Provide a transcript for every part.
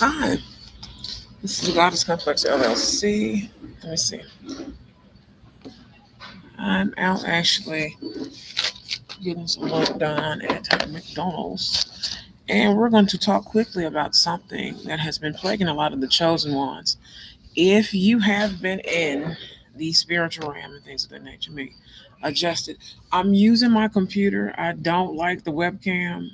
Hi, this is the Goddess Complex LLC. Let me see. I'm out actually getting some work done at McDonald's, and we're going to talk quickly about something that has been plaguing a lot of the chosen ones. If you have been in the spiritual realm and things of that nature, me adjusted. I'm using my computer. I don't like the webcam.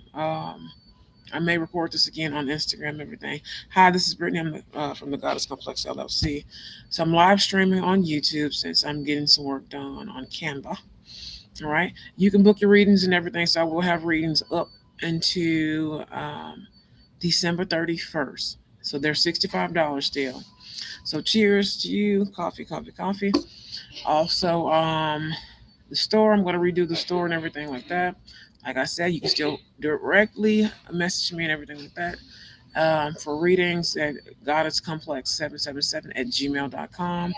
I may record this again on Instagram and everything. Hi, this is Brittany. I'm from the Goddess Complex LLC. So I'm live streaming on YouTube since I'm getting some work done on Canva. All right. You can book your readings and everything. So I will have readings up into December 31st. So they're $65 still. So cheers to you. Coffee, coffee, coffee. Also, the store, I'm going to redo the store and everything like that. Like I said, you can still directly message me and everything like that for readings at goddesscomplex777 at gmail.com.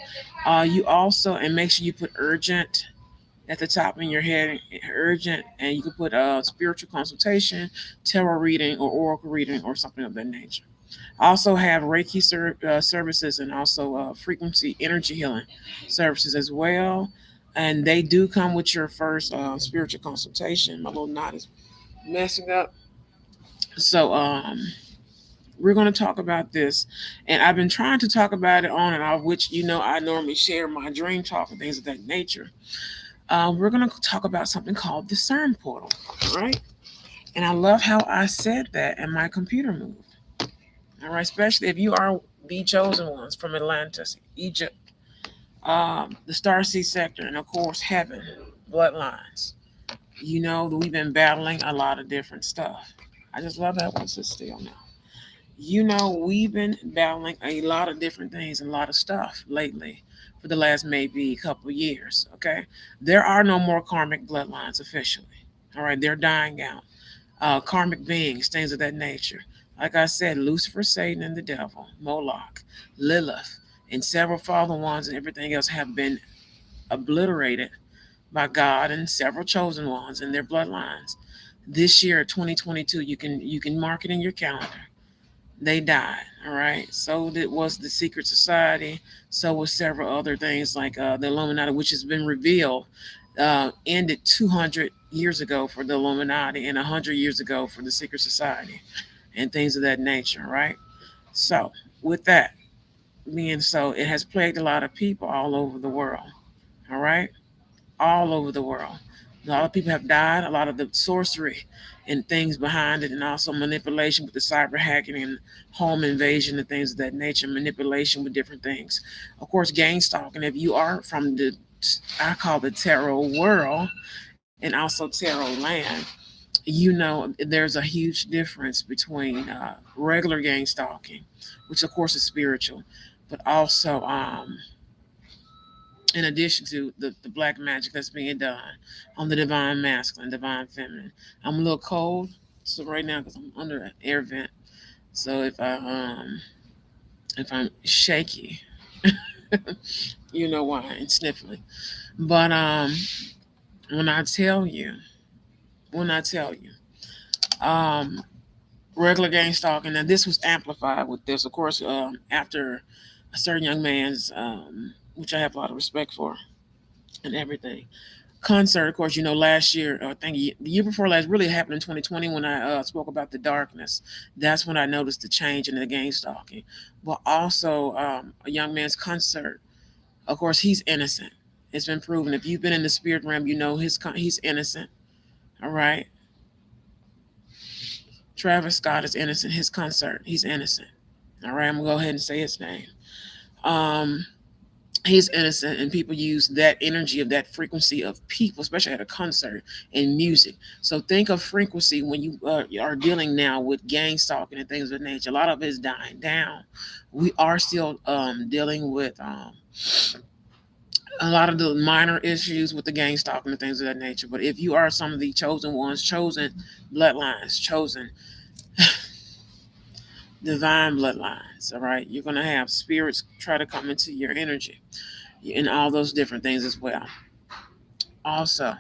You also, and make sure you put urgent at the top in your head, urgent, and you can put spiritual consultation, tarot reading, or oracle reading, or something of that nature. I also have Reiki services and also frequency energy healing services as well. And they do come with your first spiritual consultation. My little knot is messing up. So, we're going to talk about this, and I've been trying to talk about it on and off, which I normally share my dream talk and things of that nature. We're going to talk about something called the CERN portal, right? And I love how I said that, and my computer moved. All right, especially if you are the chosen ones from Atlantis, Egypt, the Starseed sector, and of course heaven, bloodlines. You know that we've been battling a lot of different stuff. I just love how it sits still now. We've been battling a lot of different things and a lot of stuff lately for the last maybe couple of years. Okay, there are no more karmic bloodlines officially. All right, they're dying out. Karmic beings, things of that nature. Like I said, Lucifer, Satan, and the devil, Moloch, Lilith, and several fallen ones and everything else have been obliterated by God and several chosen ones and their bloodlines. This year, 2022, you can mark it in your calendar. They died. All right. So that was the secret society. So was several other things like the Illuminati, which has been revealed, ended 200 years ago for the Illuminati and 100 years ago for the secret society and things of that nature. Right. So with that being so, it has plagued a lot of people all over the world. All right, all over the world. A lot of people have died. A lot of the sorcery and things behind it, and also manipulation with the cyber hacking and home invasion and things of that nature. Manipulation with different things. Of course, gang stalking. If you are from the, I call the tarot world and also tarot land, there's a huge difference between regular gang stalking, which of course is spiritual, but also in addition to the black magic that's being done on the divine masculine, divine feminine. I'm a little cold, so right now because I'm under an air vent. So if I'm shaky, you know why, and sniffling. But when I tell you, when I tell you, um, regular gang stalking, and this was amplified with this, of course, after a certain young man's, which I have a lot of respect for and everything concert. Of course, last year, I think the year before last, really happened in 2020 when I spoke about the darkness. That's when I noticed the change in the gang stalking. But also, a young man's concert. Of course, he's innocent. It's been proven. If you've been in the spirit realm, he's innocent. All right. Travis Scott is innocent. His concert, he's innocent. All right. I'm gonna go ahead and say his name. Um, he's innocent, and people use that energy of that frequency of people, especially at a concert and music. So think of frequency when you are dealing now with gang stalking and things of that nature. A lot of it is dying down. We are still dealing with a lot of the minor issues with the gang stalking and things of that nature. But if you are some of the chosen ones, chosen bloodlines, chosen divine bloodlines, all right, you're going to have spirits try to come into your energy and all those different things as well. Also,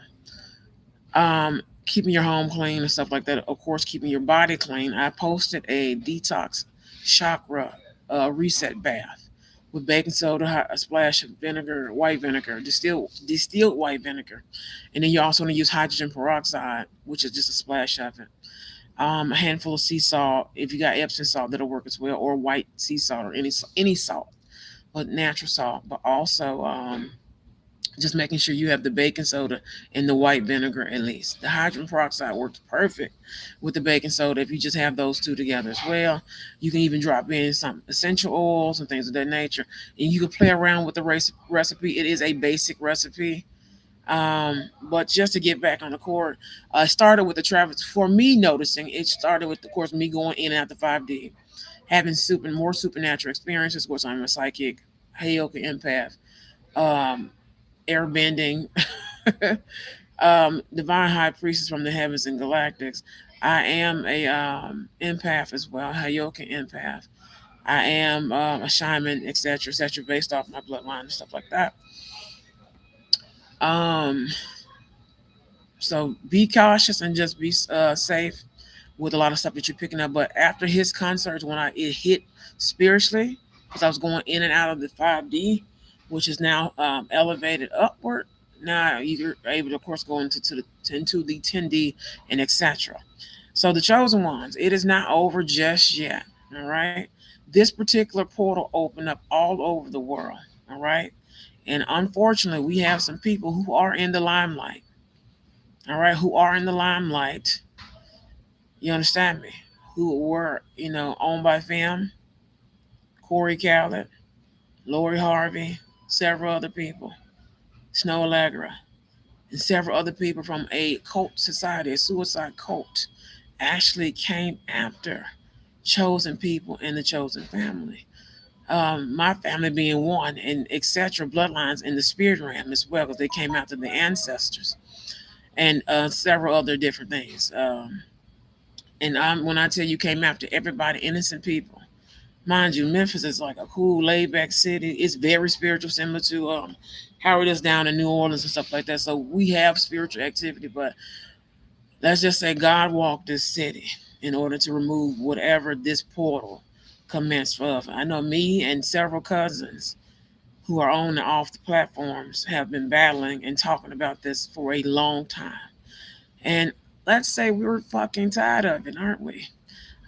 keeping your home clean and stuff like that. Of course, keeping your body clean. I posted a detox chakra reset bath with baking soda, a splash of vinegar, white vinegar, distilled white vinegar, and then you also want to use hydrogen peroxide, which is just a splash of it. A handful of sea salt. If you got Epsom salt, that'll work as well, or white sea salt, or any salt, but natural salt. But also just making sure you have the baking soda and the white vinegar at least. The hydrogen peroxide works perfect with the baking soda if you just have those two together as well. You can even drop in some essential oils and things of that nature, and you can play around with the recipe. It is a basic recipe. But just to get back on the court, I started with the Travis. For me, noticing it started with, of course, me going in and out the 5D, having more supernatural experiences. Of course, I'm a psychic, Heyoka empath, um, airbending, divine high priestess from the heavens and galactics. I am a empath as well, Heyoka empath. I am a shaman, etc., etc., based off my bloodline and stuff like that. Um, So be cautious and just be safe with a lot of stuff that you're picking up. But after his concerts, when it hit spiritually, because I was going in and out of the 5D, which is now elevated upward. Now you're able to, of course, go into the 10D and etc. So the chosen ones, it is not over just yet. All right, this particular portal opened up all over the world. All right, and unfortunately, we have some people who are in the limelight, all right, who are in the limelight, you understand me, who were, owned by fam, Corey Cowlett, Lori Harvey, several other people, Snow Allegra, and several other people from a cult society, a suicide cult, actually came after chosen people in the chosen family. My family being one, and etc. bloodlines in the spirit realm as well, because they came after the ancestors and several other different things. And when I tell you came after everybody, innocent people. Mind you, Memphis is like a cool, laid back city. It's very spiritual, similar to how it is down in New Orleans and stuff like that. So we have spiritual activity, but let's just say God walked this city in order to remove whatever this portal commenced of. I know me and several cousins who are on and off the platforms have been battling and talking about this for a long time. And let's say we're fucking tired of it, aren't we?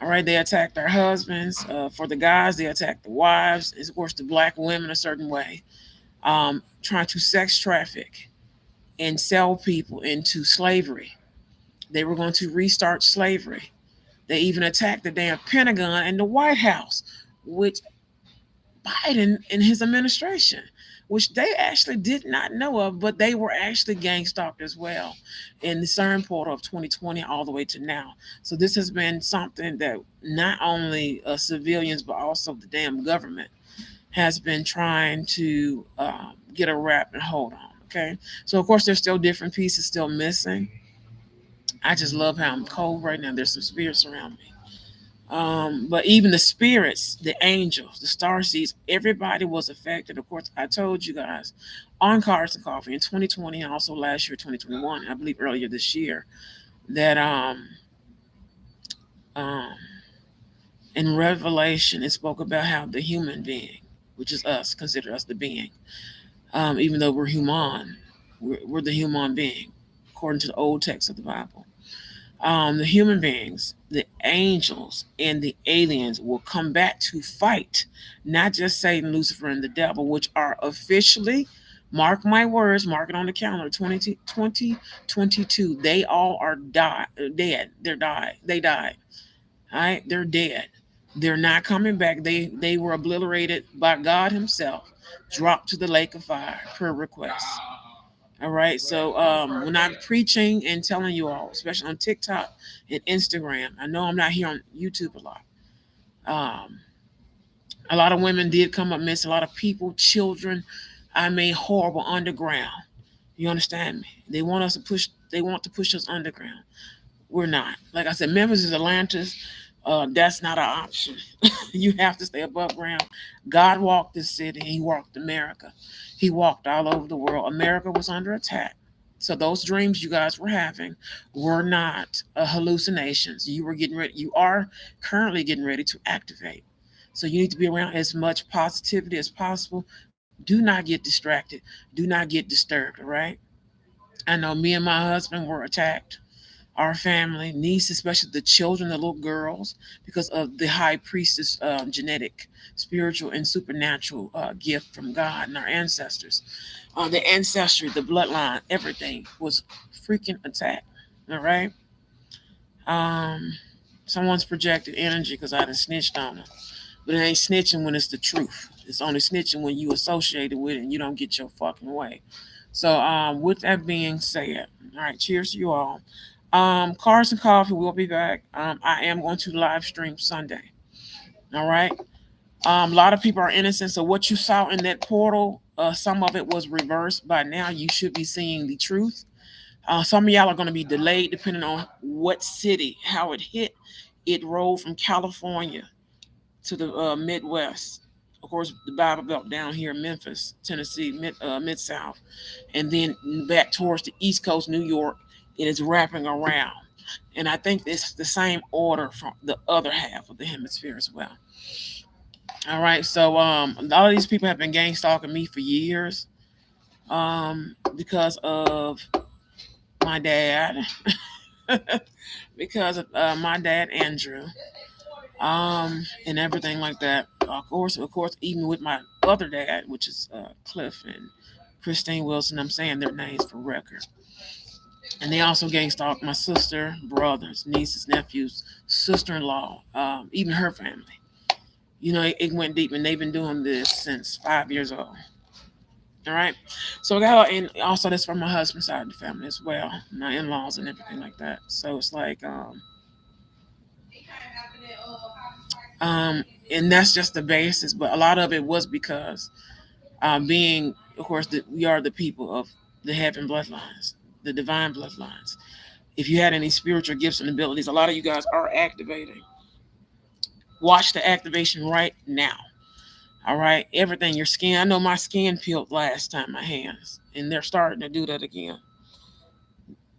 All right, they attacked our husbands. For the guys, they attacked the wives. Of course, the black women a certain way, trying to sex traffic and sell people into slavery. They were going to restart slavery. They even attacked the damn Pentagon and the White House, which Biden and his administration, which they actually did not know of, but they were actually gang stalked as well in the CERN portal of 2020 all the way to now. So this has been something that not only civilians, but also the damn government has been trying to get a wrap and hold on. Okay. So, of course, there's still different pieces still missing. I just love how I'm cold right now. There's some spirits around me. But even the spirits, the angels, the star seeds, everybody was affected. Of course, I told you guys on Cards and Coffee in 2020 and also last year, 2021, I believe earlier this year, that um, in Revelation it spoke about how the human being, which is us, consider us the being, even though we're human, we're the human being, according to the old text of the Bible. The human beings, the angels, and the aliens will come back to fight, not just Satan, Lucifer, and the devil, which are officially, mark my words, mark it on the calendar, 2022. They all are dead. They're died. They died. All right, they're dead. They're not coming back. They were obliterated by God Himself, dropped to the lake of fire per request. All right. So when I'm preaching and telling you all, especially on TikTok and Instagram, I know I'm not here on YouTube a lot. Um, a lot of women did come up missing. A lot of people, children, I mean, horrible underground. You understand me? They want us to push. They want to push us underground. We're not. Like I said, Memphis is Atlantis. That's not an option. You have to stay above ground. God walked this city. He walked America. He walked all over the world. America was under attack. So those dreams you guys were having were not hallucinations. You were getting ready. You are currently getting ready to activate. So you need to be around as much positivity as possible. Do not get distracted. Do not get disturbed. All right. I know me and my husband were attacked, our family, niece, especially the children, the little girls, because of the high priestess genetic, spiritual, and supernatural gift from God and our ancestors. The ancestry, the bloodline, everything was freaking attacked. All right. Um, Someone's projected energy because I done snitched on them. But it ain't snitching when it's the truth. It's only snitching when you associate it with it and you don't get your fucking way. So, with that being said, all right, cheers to you all. Cars and Coffee will be back. I am going to live stream Sunday. All right. A lot of people are innocent. So what you saw in that portal, some of it was reversed. By now, you should be seeing the truth. Some of y'all are going to be delayed depending on what city, how it hit. It rolled from California to the Midwest. Of course, the Bible Belt down here in Memphis, Tennessee, Mid South, and then back towards the East Coast, New York. It is wrapping around, and I think it's the same order from the other half of the hemisphere as well. All right, so a lot of these people have been gang stalking me for years, because of my dad, because of my dad Andrew, and everything like that. Of course, even with my other dad, which is Cliff and Christine Wilson. I'm saying their names for record. And they also gang stalked my sister, brothers, nieces, nephews, sister-in-law, even her family. You know, it went deep, and they've been doing this since 5 years old. All right. So I got, and also that's from my husband's side of the family as well, my in-laws and everything like that. So it's like, um, and that's just the basis. But a lot of it was because, being, of course, that we are the people of the heaven bloodlines, the divine bloodlines. If you had any spiritual gifts and abilities, a lot of you guys are activating. Watch the activation right now. All right, everything, your skin. I know my skin peeled last time, my hands, and they're starting to do that again.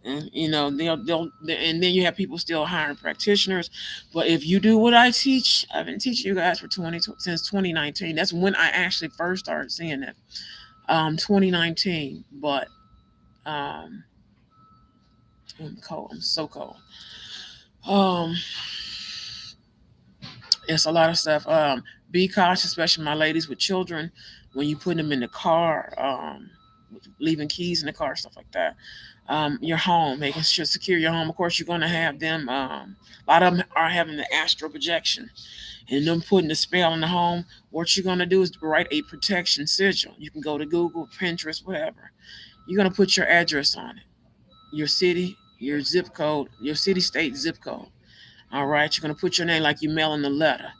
And you know and then you have people still hiring practitioners. But if you do what I teach, I've been teaching you guys for 20 since 2019. That's when I actually first started seeing it. 2019, but um, I'm cold. I'm so cold. Um, it's a lot of stuff. Be cautious, especially my ladies with children, when you put them in the car, leaving keys in the car, stuff like that. Your home, making sure secure your home. Of course, you're going to have them. A lot of them are having the astral projection, and them putting the spell in the home. What you're going to do is write a protection sigil. You can go to Google, Pinterest, whatever. You're going to put your address on it, your city, your zip code, your city, state, zip code. All right, you're going to put your name like you mail in a letter.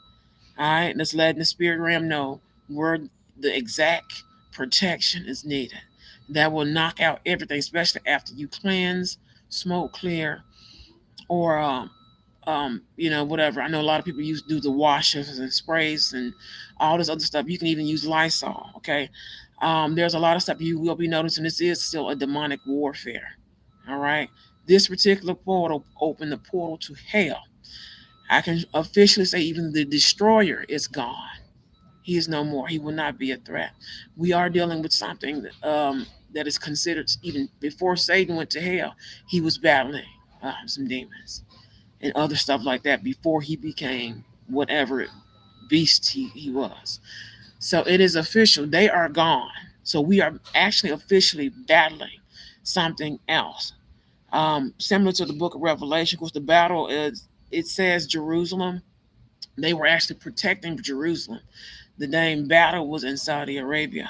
All right, let's let the spirit realm know where the exact protection is needed. That will knock out everything, especially after you cleanse, smoke clear, or whatever. I know a lot of people do the washes and sprays and all this other stuff. You can even use Lysol. Okay, there's a lot of stuff you will be noticing. This is still a demonic warfare. All right, this particular portal opened the portal to hell. I can officially say even the destroyer is gone. He is no more. He will not be a threat. We are dealing with something that is considered, even before Satan went to hell, he was battling some demons and other stuff like that before he became whatever beast he was. So it is official. They are gone. So we are actually officially battling something else. Similar to the book of Revelation, because the battle is, it says Jerusalem. They were actually protecting Jerusalem. The name battle was in Saudi Arabia.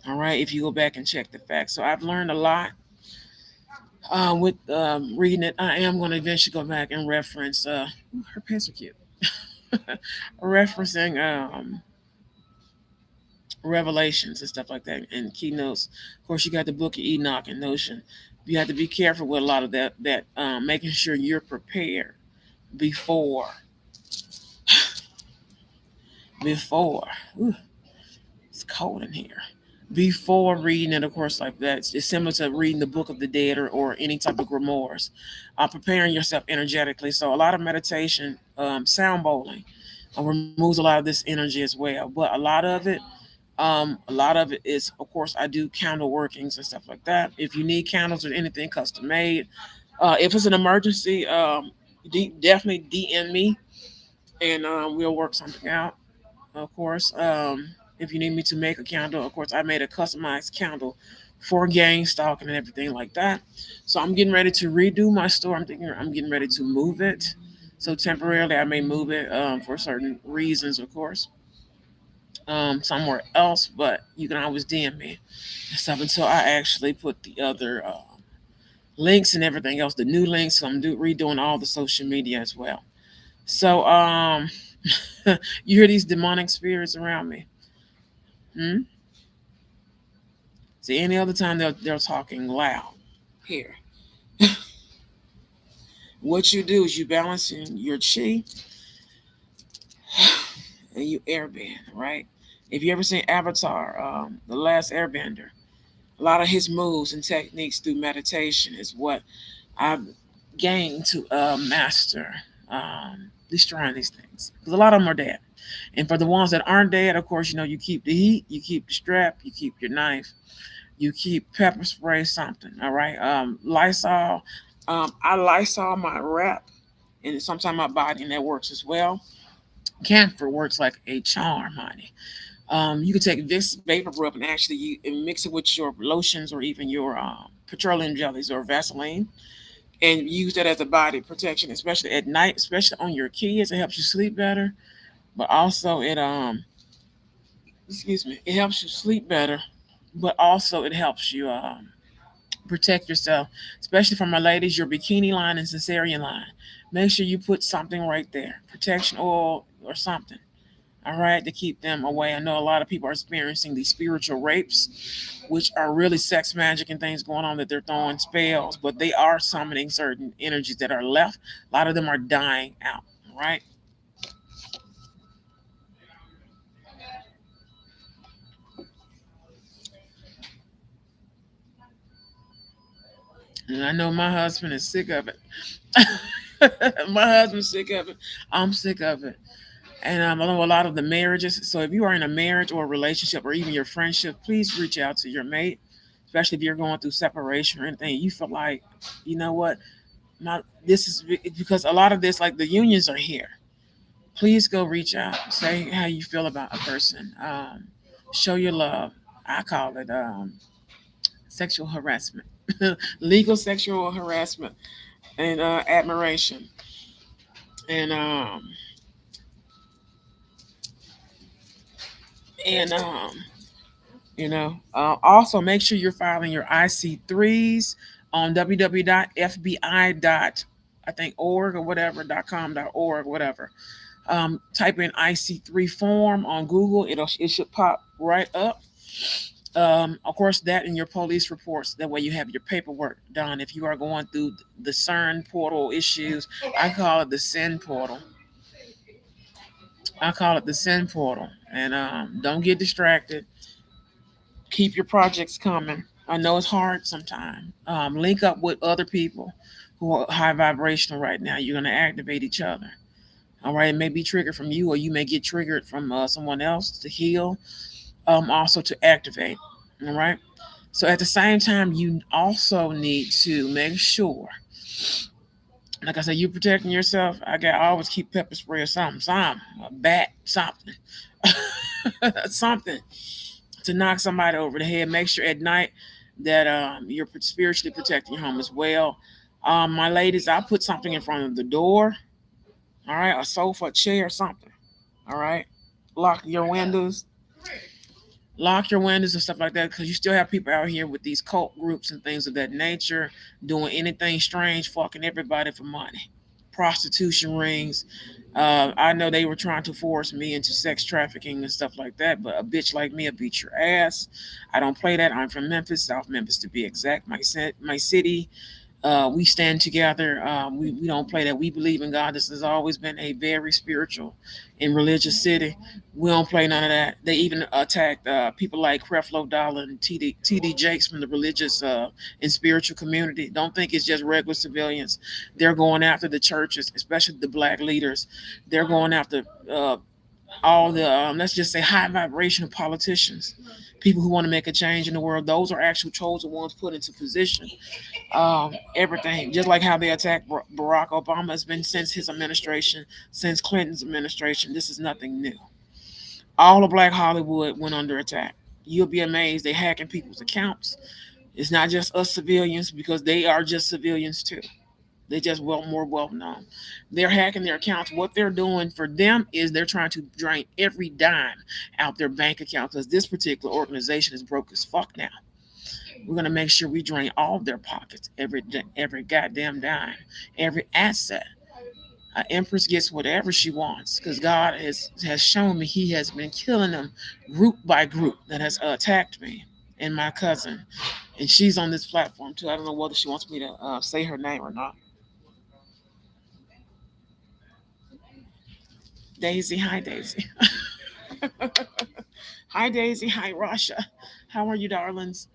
All right, if you go back and check the facts. So I've learned a lot with reading it. I am going to eventually go back and reference. Her pants are cute. Referencing revelations and stuff like that and keynotes. Of course, you got the book of Enoch and Notion. You have to be careful with a lot of that. Making sure you're prepared before. Before. Ooh, it's cold in here. Before reading it, of course, like that, it's similar to reading the Book of the Dead or any type of grimoires. Preparing yourself energetically. So a lot of meditation, sound bowling. removes a lot of this energy as well. But a lot of it is, of course, I do candle workings and stuff like that. If you need candles or anything custom made, if it's an emergency, definitely DM me and we'll work something out. Of course, if you need me to make a candle, of course, I made a customized candle for gang stalking and everything like that. So I'm getting ready to redo my store. I'm thinking I'm getting ready to move it. So temporarily, I may move it for certain reasons, of course, somewhere else. But you can always DM me and stuff until I actually put the other links and everything else, the new links. So I'm redoing all the social media as well. So you hear these demonic spirits around me. Hmm? See, any other time they're talking loud. Here, what you do is you balance in your chi and you airbend, right? If you ever seen Avatar, the last Airbender, a lot of his moves and techniques through meditation is what I've gained to master destroying these things. Because a lot of them are dead. And for the ones that aren't dead, of course, you keep the heat, you keep the strap, you keep your knife, you keep pepper spray, something. All right. Lysol. I Lysol my wrap and sometimes my body, and that works as well. Camphor works like a charm, honey. You can take this vapor rub and actually and mix it with your lotions or even your petroleum jellies or Vaseline, and use that as a body protection, especially at night, especially on your kids. It helps you sleep better, but also it helps you sleep better, but also it helps you protect yourself, especially from my ladies, your bikini line and cesarean line. Make sure you put something right there, protection oil or something. All right, to keep them away. I know a lot of people are experiencing these spiritual rapes, which are really sex magic and things going on that they're throwing spells, but they are summoning certain energies that are left. A lot of them are dying out. All right. And I know my husband is sick of it. My husband's sick of it. I'm sick of it. And I know a lot of the marriages. So if you are in a marriage or a relationship or even your friendship, please reach out to your mate, especially if you're going through separation or anything. You feel like, you know what, my this is because a lot of this, like the unions are here. Please go reach out, say how you feel about a person, show your love. I call it sexual harassment, legal sexual harassment, and admiration, and and also make sure you're filing your IC3s on www.fbi. I think org or whatever .com.org whatever. Type in IC3 form on Google. It should pop right up. Of course, that in your police reports. That way, you have your paperwork done. If you are going through the CERN portal issues, I call it the SIN portal. I call it the SIN portal. And don't get distracted. Keep your projects coming. I know it's hard sometimes. Link up with other people who are high vibrational right now. You're going to activate each other. All right, it may be triggered from you, or you may get triggered from someone else to heal, also to activate. All right. So at the same time, you also need to make sure, like I said, you protecting yourself. I always keep pepper spray or something, a bat, something, something to knock somebody over the head. Make sure at night that you're spiritually protecting your home as well. My ladies, I put something in front of the door. All right, a sofa, a chair, something. All right, lock your windows, lock your windows and stuff like that, because you still have people out here with these cult groups and things of that nature doing anything strange, fucking everybody for money, prostitution rings. I know they were trying to force me into sex trafficking and stuff like that, but a bitch like me will beat your ass. I don't play that. I'm from Memphis, South Memphis to be exact, my city. We stand together. We don't play that. We believe in God. This has always been a very spiritual and religious city. We don't play none of that. They even attacked people like Creflo Dollar and TD Jakes from the religious and spiritual community. Don't think it's just regular civilians. They're going after the churches, especially the black leaders. They're going after all the let's just say high vibrational politicians, people who want to make a change in the world. Those are actual chosen ones put into position. Everything, just like how they attacked Barack Obama, has been since his administration, since Clinton's administration. This is nothing new. All of Black Hollywood went under attack. You'll be amazed. They hacking people's accounts. It's not just us civilians, because they are just civilians too. They just more well known. They're hacking their accounts. What they're doing for them is they're trying to drain every dime out their bank account, because this particular organization is broke as fuck now. We're gonna make sure we drain all of their pockets, every goddamn dime, every asset. Empress gets whatever she wants, because God has shown me He has been killing them group by group that has attacked me and my cousin, and she's on this platform too. I don't know whether she wants me to say her name or not. Daisy, hi Daisy. Hi Daisy, hi Rasha. How are you, darlings?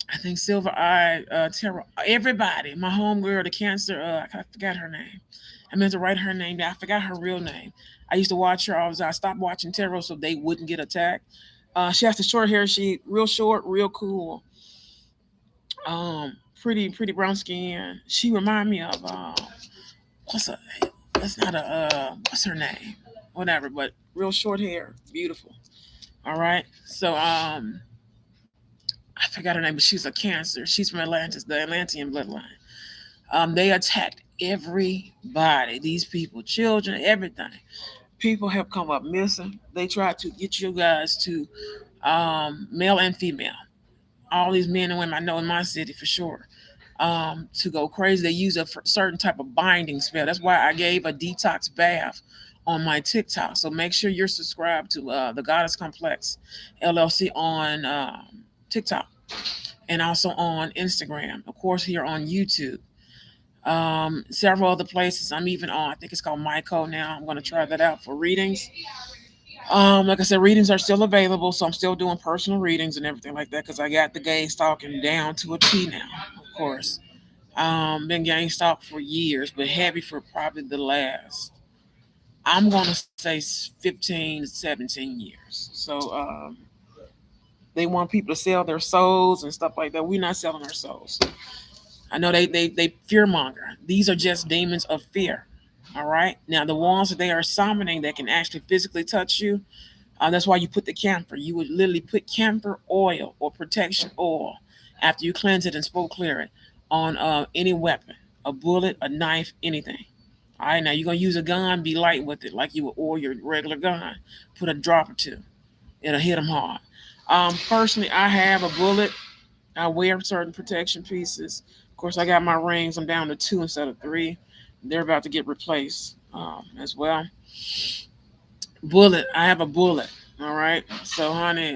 I think Silver Eye, Terra, everybody, my homegirl, the cancer, I forgot her name. I meant to write her name down. I forgot her real name. I used to watch her. I stopped watching Terror so they wouldn't get attacked. She has the short hair. She real short, real cool. Pretty brown skin. She remind me of what's a that's not a what's her name? Whatever, but real short hair, beautiful. All right. So I forgot her name, but she's a cancer. She's from Atlantis, the Atlantean bloodline. They attacked everybody. These people, children, everything. People have come up missing. They tried to get you guys to male and female. All these men and women I know in my city for sure. To go crazy. They use a certain type of binding spell. That's why I gave a detox bath on my TikTok. So make sure you're subscribed to the Goddess Complex LLC on TikTok, and also on Instagram. Of course, here on YouTube. Several other places. I'm even on. I think it's called Myco now. I'm going to try that out for readings. Like I said, readings are still available, so I'm still doing personal readings and everything like that, because I got the gang stalking down to a T now. Of course, been gang stalked for years, but heavy for probably the last. I'm gonna say 15 to 17 years. So they want people to sell their souls and stuff like that. We're not selling our souls. I know they fear monger. These are just demons of fear. All right. Now the ones that they are summoning that can actually physically touch you. That's why you put the camphor. You would literally put camphor oil or protection oil after you cleanse it and smoke clear it on any weapon, a bullet, a knife, anything. All right. Now you're gonna use a gun. Be light with it, like you would oil your regular gun. Put a drop or two. It'll hit them hard. Personally, I have a bullet. I wear certain protection pieces. Of course, I got my rings. I'm down to two instead of three. They're about to get replaced as well. Bullet. I have a bullet. All right. So, honey,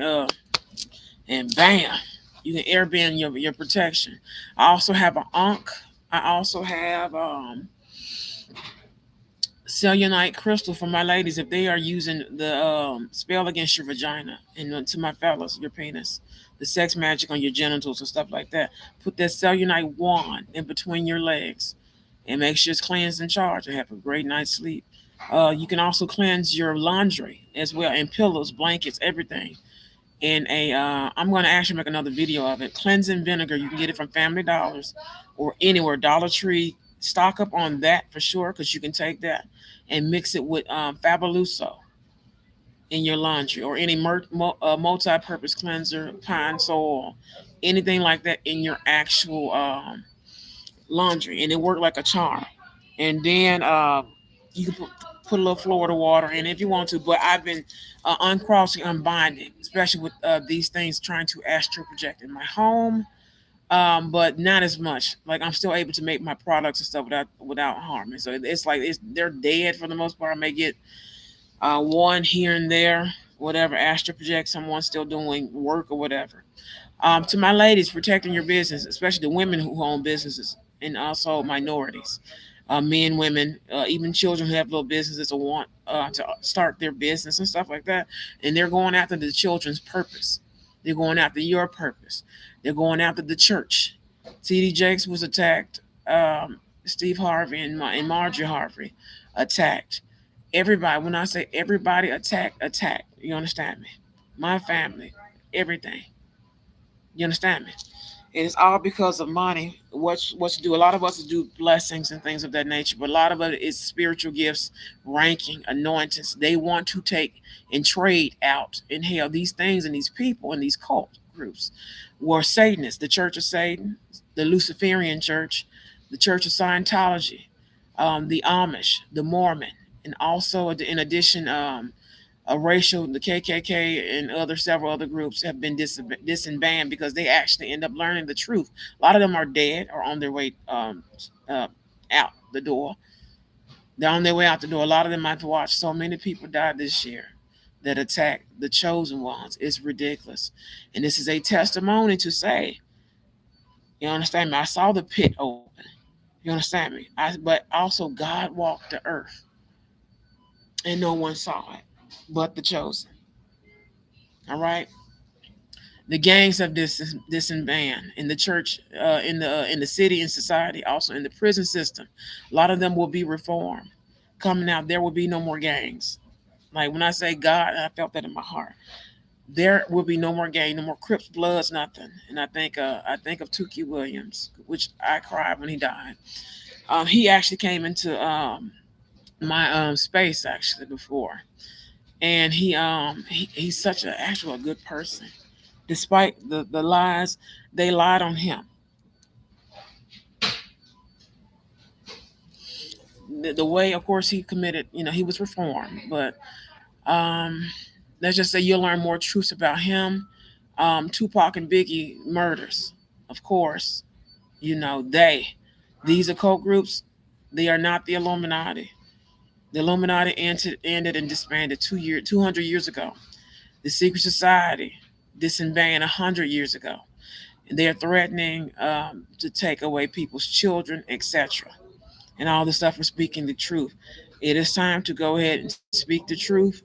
and bam, you can airbend your protection. I also have an Ankh. I also have cellulite crystal for my ladies if they are using the spell against your vagina, and to my fellas, your penis, the sex magic on your genitals and stuff like that. Put that cellulite wand in between your legs and make sure it's cleansed and charged and have a great night's sleep. You can also cleanse your laundry as well, and pillows, blankets, everything. In a, I'm going to actually make another video of it. Cleansing vinegar, you can get it from Family Dollars or anywhere, Dollar Tree. Stock up on that for sure, because you can take that and mix it with Fabuloso in your laundry, or any multi-purpose cleanser, pine sol, anything like that in your actual laundry, and it worked like a charm. And then you can put a little Florida water in if you want to. But I've been uncrossing, unbinding, especially with these things trying to astral project in my home. But not as much. Like I'm still able to make my products and stuff without harming. So it's like they're dead for the most part. I may get one here and there, whatever, astral project, someone still doing work or whatever. To my ladies, protecting your business, especially the women who own businesses. and also minorities, men, women, even children who have little businesses or want to start their business and stuff like that. And they're going after the children's purpose. They're going after your purpose. They're going after the church. T.D. Jakes was attacked. Steve Harvey and Marjorie Harvey attacked. Everybody, when I say everybody attack. You understand me? My family, everything. You understand me? It is all because of money. What's to do? A lot of us do blessings and things of that nature, but a lot of it is spiritual gifts, ranking, anointings. They want to take and trade out in hell these things and these people and these cult groups were Satanists, the Church of Satan, the Luciferian Church, the Church of Scientology, the Amish, the Mormon, and also in addition, a racial, the KKK and other several other groups have been disbanded because they actually end up learning the truth. A lot of them are dead or on their way uh, out the door. They're on their way out the door. A lot of them I've watched. So many people died this year that attacked the chosen ones. It's ridiculous, and this is a testimony to say, you understand me? I saw the pit open. You understand me? But also God walked the earth, and no one saw it, but the chosen. All right. The gangs have disbanded in the church, in the city and society, also in the prison system. A lot of them will be reformed. Coming out, there will be no more gangs. Like when I say God, I felt that in my heart. There will be no more gang, no more Crips, Bloods, nothing. And I think of Tukey Williams, which I cried when he died. He actually came into my space actually before, and he's such an actual good person despite the lies they lied on him. The way, of course, he committed, he was reformed, but um, let's just say you'll learn more truths about him. Tupac and Biggie murders, of course, these occult groups, they are not the Illuminati. The Illuminati ended and disbanded 200 years ago. The secret society disbanded 100 years ago. They're threatening to take away people's children, etc. And all the stuff for speaking the truth. It is time to go ahead and speak the truth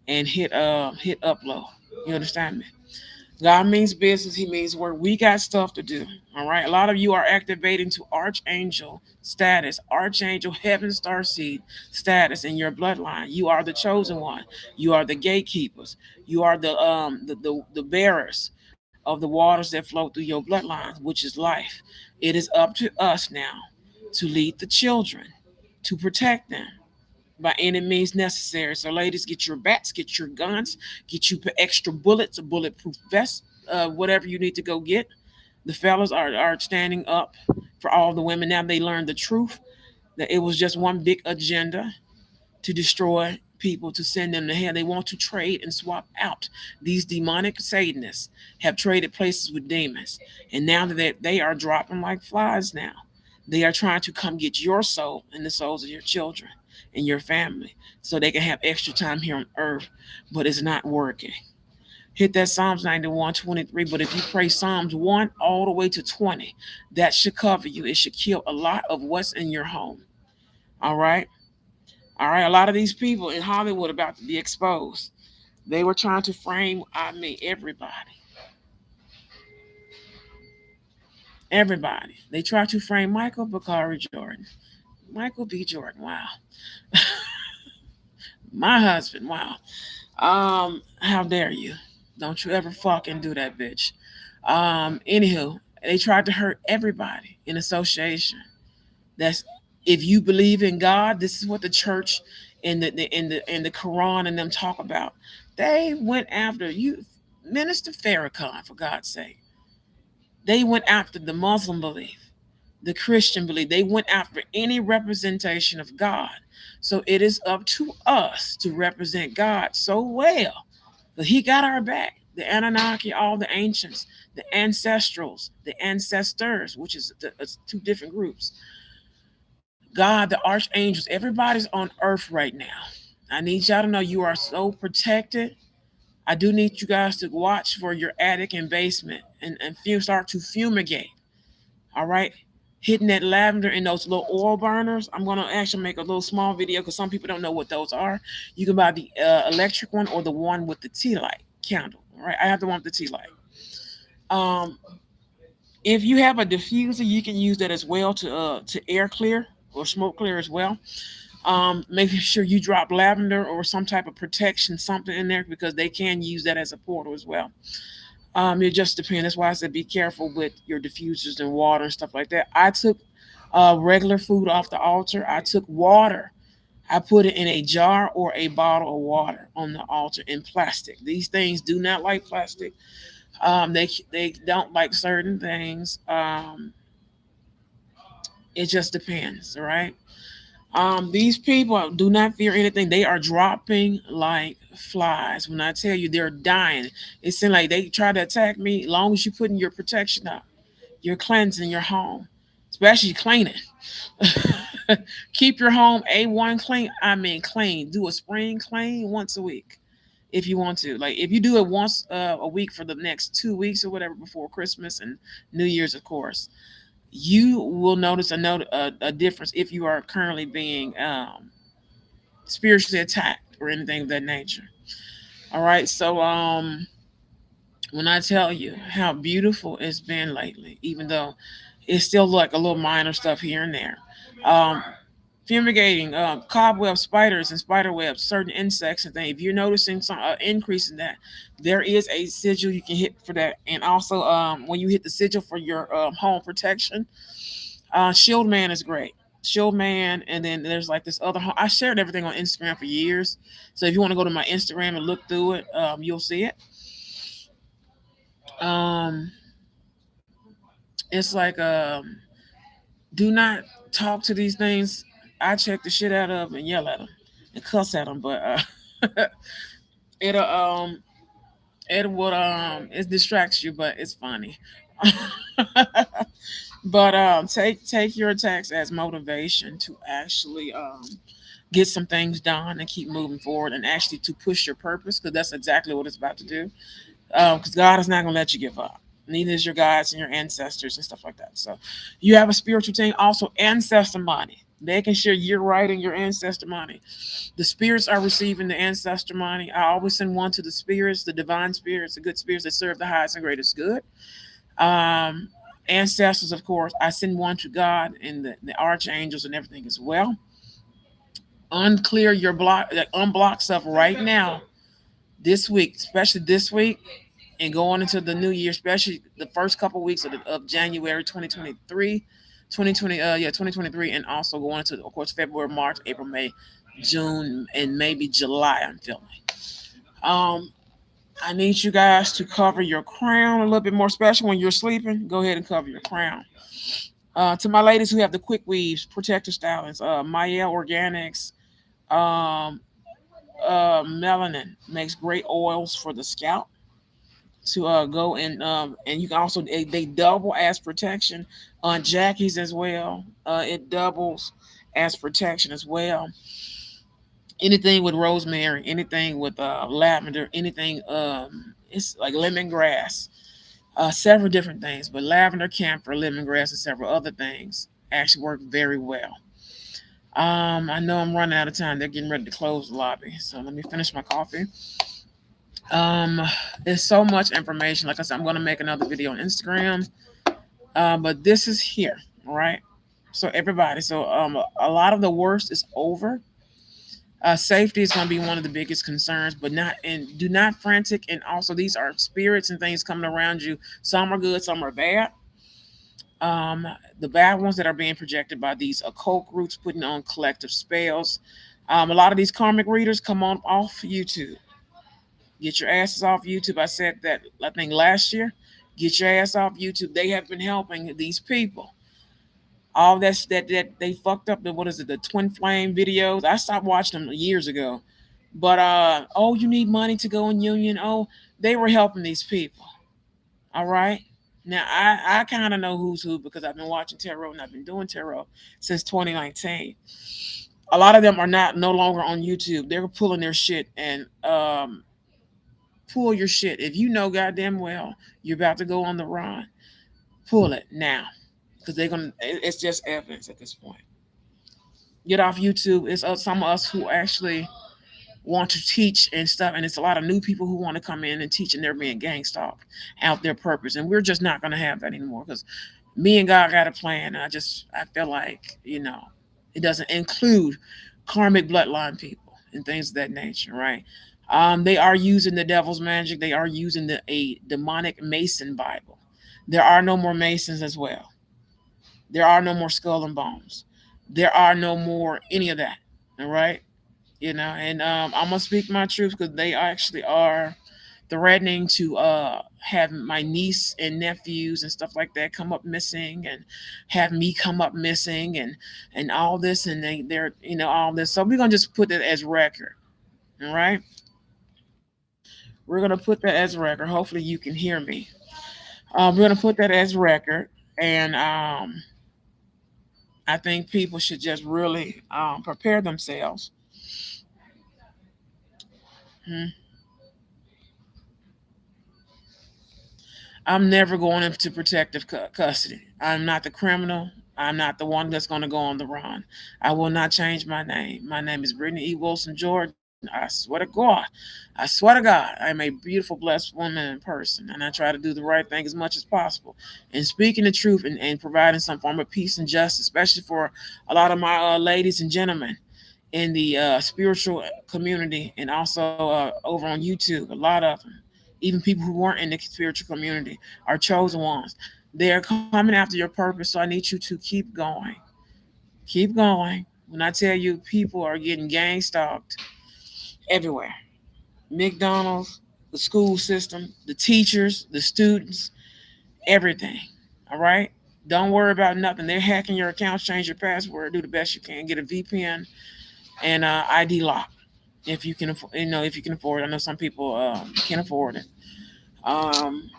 and hit upload. You understand me? God means business. He means work. We got stuff to do. All right. A lot of you are activating to archangel status, archangel heaven star seed status in your bloodline. You are the chosen one. You are the gatekeepers. You are the bearers of the waters that flow through your bloodlines, which is life. It is up to us now to lead the children, to protect them by any means necessary. So, ladies, get your bats, get your guns, get you extra bullets, a bulletproof vest, whatever you need to go get. The fellas are standing up for all the women. Now they learned the truth that it was just one big agenda to destroy people, to send them to hell. They want to trade and swap out. These demonic Satanists have traded places with demons. And now that they are dropping like flies now, they are trying to come get your soul and the souls of your children and your family so they can have extra time here on earth. But it's not working. Hit that Psalms 91:23. But if you pray Psalms 1 all the way to 20, that should cover you. It should kill a lot of what's in your home. All right. All right, a lot of these people in Hollywood about to be exposed. They were trying to frame, everybody. Everybody. They tried to frame Michael Bakari Jordan. Michael B. Jordan, wow. My husband, wow. How dare you? Don't you ever fucking do that, bitch. Anywho, they tried to hurt everybody in association. That's if you believe in God, this is what the church and the Quran and them talk about. They went after you, Minister Farrakhan, for God's sake. They went after the Muslim belief, the Christian belief. They went after any representation of God. So it is up to us to represent God so well that He got our back. The Anunnaki, all the ancients, the ancestrals, the ancestors, which is two different groups. God, the archangels, everybody's on earth right now. I need y'all to know you are so protected. I do need you guys to watch for your attic and basement and start to fumigate. All right. hitting that lavender in those little oil burners. I'm gonna actually make a little small video because some people don't know what those are. You can buy the electric one or the one with the tea light candle. All right, I have the one with the tea light. Um, if you have a diffuser, you can use that as well to air clear or smoke clear as well. Making sure you drop lavender or some type of protection, something in there because they can use that as a portal as well. It just depends. That's why I said be careful with your diffusers and water and stuff like that. I took regular food off the altar. I took water. I put it in a jar or a bottle of water on the altar in plastic. These things do not like plastic. They don't like certain things. It just depends, all right? These people do not fear anything. They are dropping like flies. When I tell you they're dying, it seems like they try to attack me. As long as you're putting your protection up, you're cleansing your home, especially cleaning. Keep your home A1 clean. I mean, clean. Do a spring clean once a week if you want to. Like if you do it once a week for the next 2 weeks or whatever before Christmas and New Year's, of course, you will notice a difference if you are currently being spiritually attacked or anything of that nature. All right, so when I tell you how beautiful it's been lately, even though it's still like a little minor stuff here and there. Um, Fumigating cobwebs, spiders, and spider webs, certain insects and things. If you're noticing some increase in that, there is a sigil you can hit for that. And also, when you hit the sigil for your home protection, Shield Man is great. Shield Man, and then there's like this other. I shared everything on Instagram for years, so if you want to go to my Instagram and look through it, you'll see it. Um, it's like do not talk to these things. I check the shit out of 'em and yell at them and cuss at them, but it'll it would it distracts you, but it's funny. But take your attacks as motivation to actually get some things done and keep moving forward and actually to push your purpose because that's exactly what it's about to do. Because God is not going to let you give up. Neither is your guides and your ancestors and stuff like that. So you have a spiritual team, also ancestor money. Making sure you're writing your ancestor money. The spirits are receiving the ancestor money. I always send one to the spirits, the divine spirits, the good spirits that serve the highest and greatest good. Um, Ancestors, of course, I send one to God and the archangels and everything as well. Unclear your block, like unblock stuff right now, this week, especially this week, and going into the new year, especially the first couple weeks of January 2023, 2023, and also going into, of course, February, March, April, May, June, and maybe July. I'm feeling. Um, I need you guys to cover your crown a little bit more, special when you're sleeping. Go ahead and cover your crown. To my ladies who have the quick weaves, protector stylings, Maya Organics, um, melanin makes great oils for the scalp to go and you can also they double as protection on Jackie's as well. It doubles as protection as well. Anything with rosemary, anything with lavender, anything it's like lemongrass, several different things, but lavender, camphor, lemongrass, and several other things actually work very well. I know I'm running out of time. They're getting ready to close the lobby, so let me finish my coffee. Um, there's so much information. Like I said, I'm going to make another video on Instagram. But this is here, all right? So everybody, so a lot of the worst is over. Safety is going to be one of the biggest concerns, but not and do not frantic. And also, these are spirits and things coming around you. Some are good, some are bad. Um, the bad ones that are being projected by these occult groups putting on collective spells. A lot of these karmic readers come on off YouTube. Get your asses off YouTube. I said that I think last year. Get your ass off YouTube. They have been helping these people. All that they fucked up the what is it, the twin flame videos. I stopped watching them years ago. But oh, you need money to go in union. Oh, they were helping these people. All right. Now I kind of know who's who because I've been watching tarot and I've been doing tarot since 2019. A lot of them are not no longer on YouTube. They're pulling their shit and pull your shit. If you know goddamn well you're about to go on the run, pull it now. because they're gonna. It's just evidence at this point. Get off YouTube. It's some of us who actually want to teach and stuff, and it's a lot of new people who want to come in and teach, and they're being gang stalked out their purpose, and we're just not going to have that anymore because me and God got a plan, and I feel like it doesn't include karmic bloodline people and things of that nature, right? They are using the devil's magic. They are using a demonic Mason Bible. There are no more Masons as well. There are no more skull and bones. There are no more any of that. All right, and I'm gonna speak my truth because they actually are threatening to have my niece and nephews and stuff like that come up missing and have me come up missing and all this and they're all this. So we're gonna just put that as record. All right, we're gonna put that as record. Hopefully you can hear me. We're gonna put that as record, and I think people should just really prepare themselves. Hmm. I'm never going into protective custody. I'm not the criminal. I'm not the one that's going to go on the run. I will not change my name. My name is Brittany E. Wilson Jordan. I swear to God. I swear to God, I'm a beautiful, blessed woman in person, and I try to do the right thing as much as possible. And speaking the truth and providing some form of peace and justice, especially for a lot of my ladies and gentlemen in the spiritual community and also over on YouTube. A lot of them, even people who weren't in the spiritual community, are chosen ones. They're coming after your purpose, so I need you to keep going. Keep going. When I tell you people are getting gang stalked everywhere, McDonald's, the school system, the teachers, the students, everything. All right? Don't worry about nothing. They're hacking your accounts, change your password, do the best you can, get a VPN and ID lock if you can afford. If you can afford it. I know some people can't afford it. Um,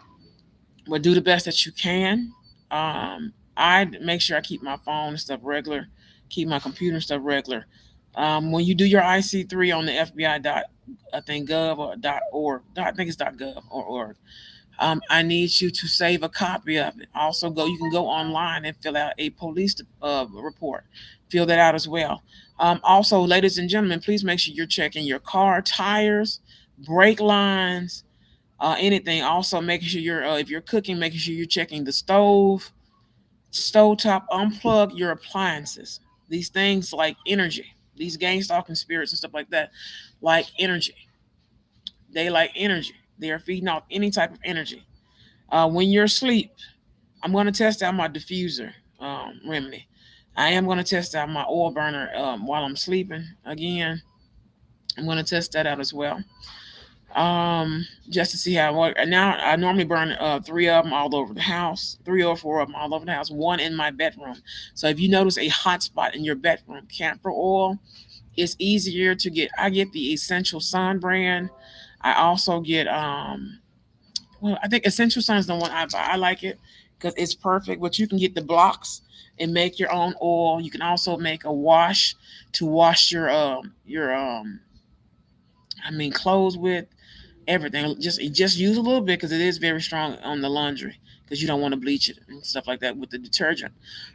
but do the best that you can. I make sure I keep my phone and stuff regular, keep my computer and stuff regular. When you do your IC3 on the FBI dot, I think gov or dot org, I think it's dot gov or org. I need you to save a copy of it. Also, you can go online and fill out a police report. Fill that out as well. Also, ladies and gentlemen, please make sure you're checking your car tires, brake lines, anything. Also, making sure if you're cooking, making sure you're checking the stove top. Unplug your appliances. These things like energy. These gang stalking spirits and stuff like that, like energy. They like energy. They are feeding off any type of energy. When you're asleep, I'm going to test out my diffuser remedy. I am going to test out my oil burner while I'm sleeping. Again, I'm going to test that out as well, just to see how it works. Now, I normally burn three of them all over the house, three or four of them all over the house, one in my bedroom. So if you notice a hot spot in your bedroom, camphor oil, it's easier to get. I get the Essential Sun brand. I also get well, I think Essential Sun is the one I buy. I like it because it's perfect. But you can get the blocks and make your own oil. You can also make a wash to wash clothes with everything. Just use a little bit because it is very strong on the laundry because you don't want to bleach it and stuff like that with the detergent.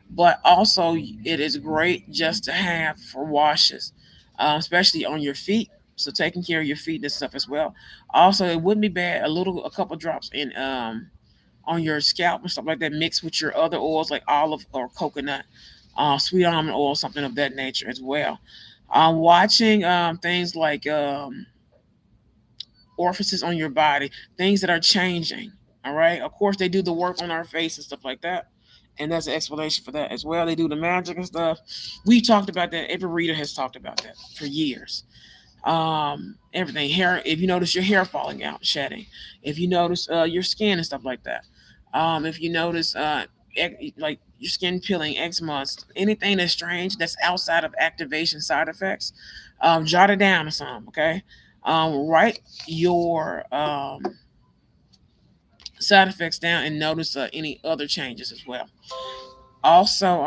But also, it is great just to have for washes, especially on your feet. So taking care of your feet and stuff as well. Also, it wouldn't be bad a couple drops in on your scalp and stuff like that, mixed with your other oils like olive or coconut, sweet almond oil, something of that nature as well. Watching things like orifices on your body, things that are changing. All right. Of course, they do the work on our face and stuff like that. And that's an explanation for that as well. They do the magic and stuff. We talked about that. Every reader has talked about that for years. Everything hair. If you notice your hair falling out, shedding. If you notice your skin and stuff like that. If you notice like your skin peeling, eczema, anything that's strange that's outside of activation side effects, jot it down or something. Okay. Write your side effects down and notice any other changes as well. Also,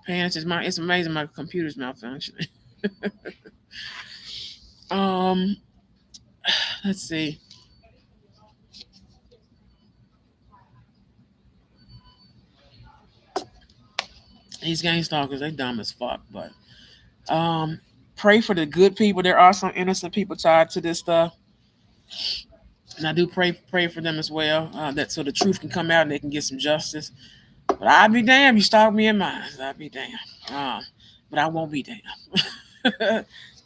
paying attention. It's amazing my computer's malfunctioning. um, let's see. These gang stalkers, they dumb as fuck. But um, pray for the good people. There are some innocent people tied to this stuff, and I do pray for them as well. That so the truth can come out and they can get some justice. But I'd be damned you stalk me in mine. I'd be damned. Um, but I won't be damned.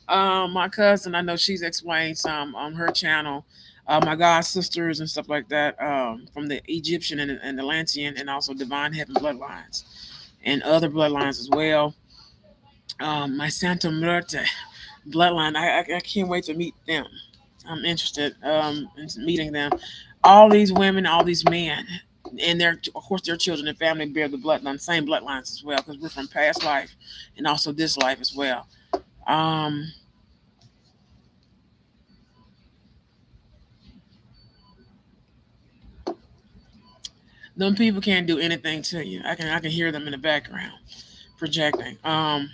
My cousin, I know she's explained some on her channel. My god sisters and stuff like that, from the Egyptian and Atlantean, and also divine heaven bloodlines and other bloodlines as well. My Santa Muerte bloodline, I can't wait to meet them. I'm interested in meeting them. All these women, all these men, and their of course their children and family bear the bloodline, same bloodlines as well, because we're from past life and also this life as well. Um, them people can't do anything to you. I can hear them in the background projecting. Honey,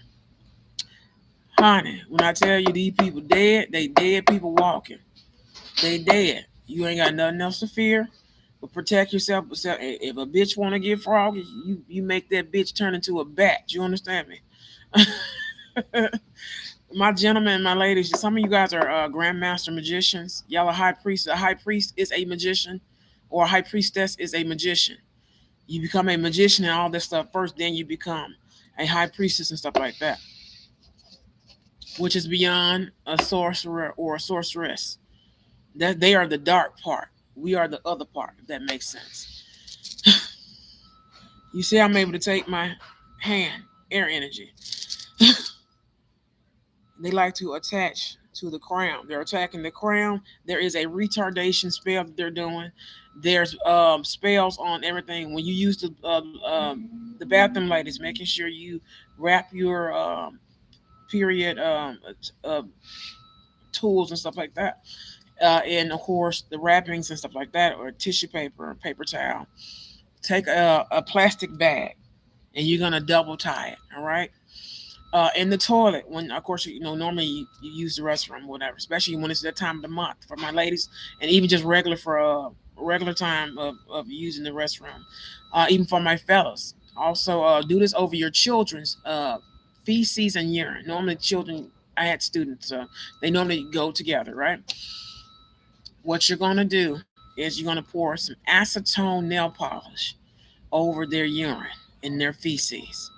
when I tell you these people dead, they dead people walking. They dead. You ain't got nothing else to fear. But protect yourself. If a bitch want to get froggy, you make that bitch turn into a bat. You understand me? My gentlemen, my ladies, some of you guys are grandmaster magicians. Y'all are high priest. A high priest is a magician, or a high priestess is a magician. You become a magician and all this stuff first, then you become a high priestess and stuff like that, which is beyond a sorcerer or a sorceress. That they are the dark part. We are the other part. If that makes sense. You see, I'm able to take my hand, air energy. They like to attach to the crown. They're attacking the crown. There is a retardation spell that they're doing. There's spells on everything. When you use the bathroom, ladies, making sure you wrap your period tools and stuff like that. And of course, the wrappings and stuff like that, or tissue paper, or paper towel. Take a plastic bag, and you're gonna double tie it. All right. In the toilet, when of course normally you use the restroom, whatever, especially when it's that time of the month for my ladies, and even just regular for regular time of using the restroom, even for my fellas. Also, do this over your children's feces and urine. Normally, children. I had students. They normally go together, right? What you're gonna do is you're gonna pour some acetone nail polish over their urine and their feces.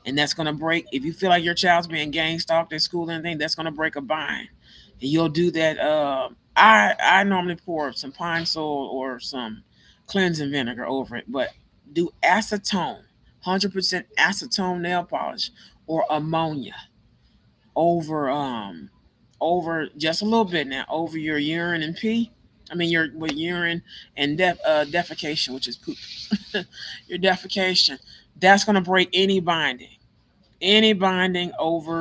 And that's going to break, if you feel like your child's being gang stalked at school or anything, that's going to break a bind. And you'll do that. I normally pour some pine sol or some cleansing vinegar over it, but do acetone, 100% acetone nail polish, or ammonia over over just a little bit now over your urine and pee. I mean your with urine and defecation, which is poop. Your defecation. That's gonna break any binding over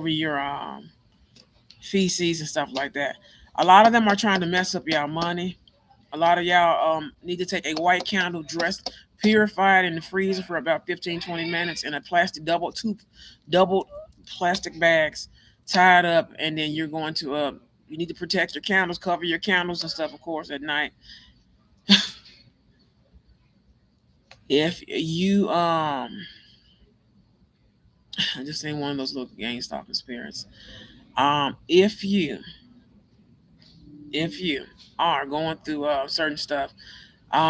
your feces and stuff like that. A lot of them are trying to mess up y'all money. A lot of y'all need to take a white candle, dressed, purified in the freezer for about 15-20 minutes in a plastic double plastic bags tied up, and then you're going to you need to protect your candles, cover your candles and stuff, of course, at night. If you I just saying one of those little gang stalking spirits. Um, if you if you are going through certain stuff,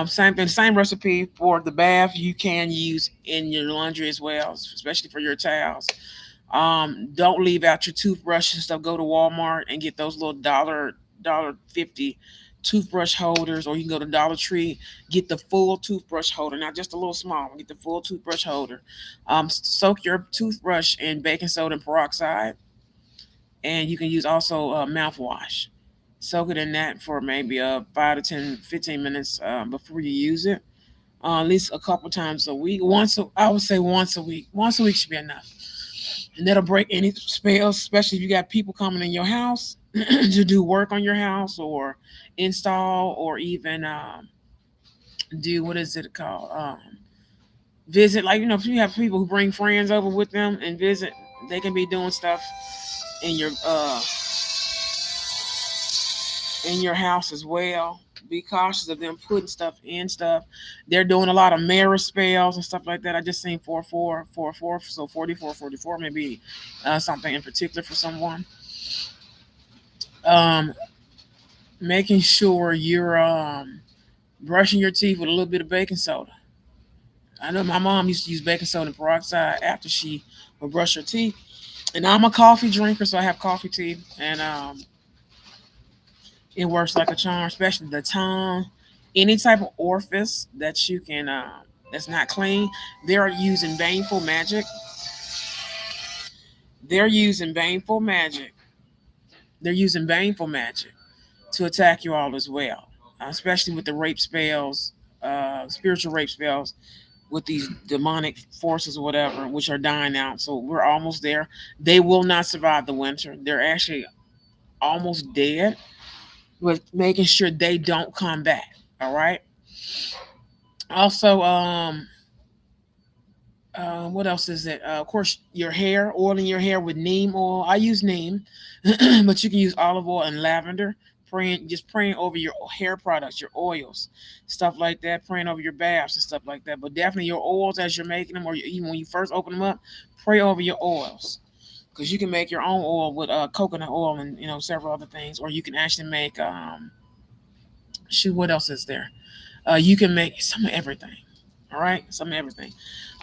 same thing, same recipe for the bath you can use in your laundry as well, especially for your towels. Don't leave out your toothbrush and stuff. Go to Walmart and get those little dollar 50 toothbrush holders, or you can go to Dollar Tree, get the full toothbrush holder, not just a little small one. Get the full toothbrush holder. Soak your toothbrush in baking soda and peroxide, and you can use also mouthwash. Soak it in that for maybe 5 to 10, 15 minutes before you use it. At least a couple times a week. I would say once a week. Once a week should be enough, and that'll break any spells, especially if you got people coming in your house to do work on your house or install or even do what is it called? Visit, like if you have people who bring friends over with them and visit, they can be doing stuff in your in your house as well. Be cautious of them putting stuff in stuff. They're doing a lot of mirror spells and stuff like that. I just seen 4444, so 4444 maybe something in particular for someone. Um, Making sure you're brushing your teeth with a little bit of baking soda. I know my mom used to use baking soda and peroxide after she would brush her teeth. And I'm a coffee drinker, so I have coffee tea, and it works like a charm, especially the tongue. Any type of orifice that you can that's not clean, they're using baneful magic. They're using baneful magic. They're using baneful magic to attack you all as well, especially with the rape spells, spiritual rape spells with these demonic forces or whatever, which are dying out. So we're almost there. They will not survive the winter. They're actually almost dead, but making sure they don't come back. All right. Also, what else is it? Of course, your hair, oiling your hair with neem oil. I use neem, but you can use olive oil and lavender. Praying over your hair products, your oils, stuff like that. Praying over your baths and stuff like that. But definitely your oils as you're making them, or even when you first open them up, pray over your oils because you can make your own oil with coconut oil and several other things, or you can actually make shoot, what else is there? You can make some of everything. All right, some of everything.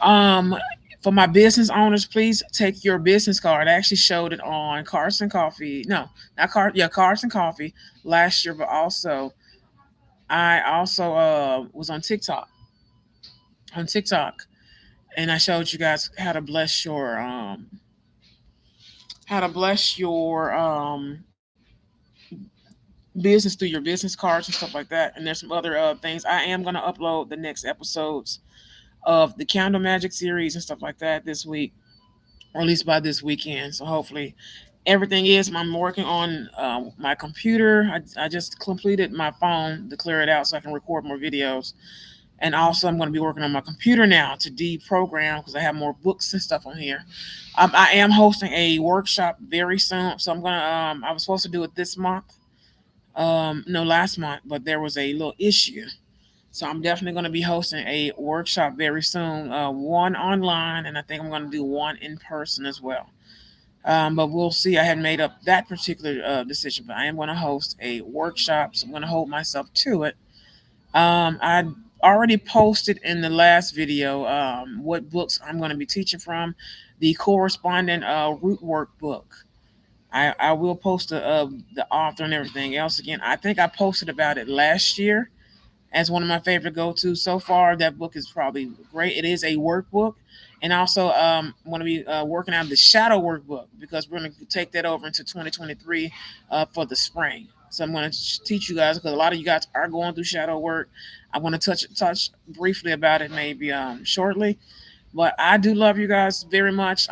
Um, for my business owners, please take your business card. I actually showed it on Carson Coffee. No, not Car. Yeah, Carson Coffee last year, but also I also was on TikTok. On TikTok, and I showed you guys how to bless your business through your business cards and stuff like that. And there's some other things. I am gonna upload the next episodes of the Candle Magic series and stuff like that this week, or at least by this weekend. So hopefully everything is. I'm working on my computer. I just completed my phone to clear it out so I can record more videos. And also, I'm going to be working on my computer now to deprogram because I have more books and stuff on here. I am hosting a workshop very soon, so I'm gonna. I was supposed to do it this month, no, last month, but there was a little issue. So I'm definitely going to be hosting a workshop very soon, one online, and I think I'm going to do one in person as well. But we'll see. I hadn't made up that particular decision, but I am going to host a workshop, so I'm going to hold myself to it. I already posted in the last video what books I'm going to be teaching from, the corresponding root work book. I will post the author and everything else again. I think I posted about it last year as one of my favorite go-to so far. That book is probably great. It is a workbook, and also I'm going to be working on the shadow workbook because we're going to take that over into 2023 for the spring. So I'm going to teach you guys because a lot of you guys are going through shadow work. I want to touch briefly about it maybe shortly. But I do love you guys very much.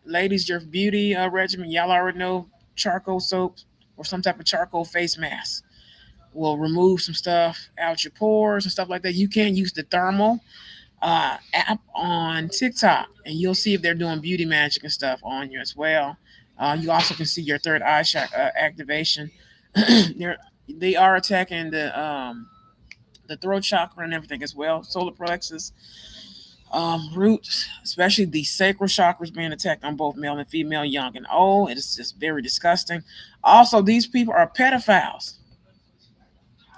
Ladies, your beauty regimen, y'all already know charcoal soap or some type of charcoal face mask will remove some stuff out your pores and stuff like that. You can use the thermal app on TikTok, and you'll see if they're doing beauty magic and stuff on you as well. You also can see your third eye activation. They're, they are attacking the throat chakra and everything as well, solar plexus, root, especially the sacral chakras being attacked on both male and female, young and old. It is just very disgusting. Also, these people are pedophiles.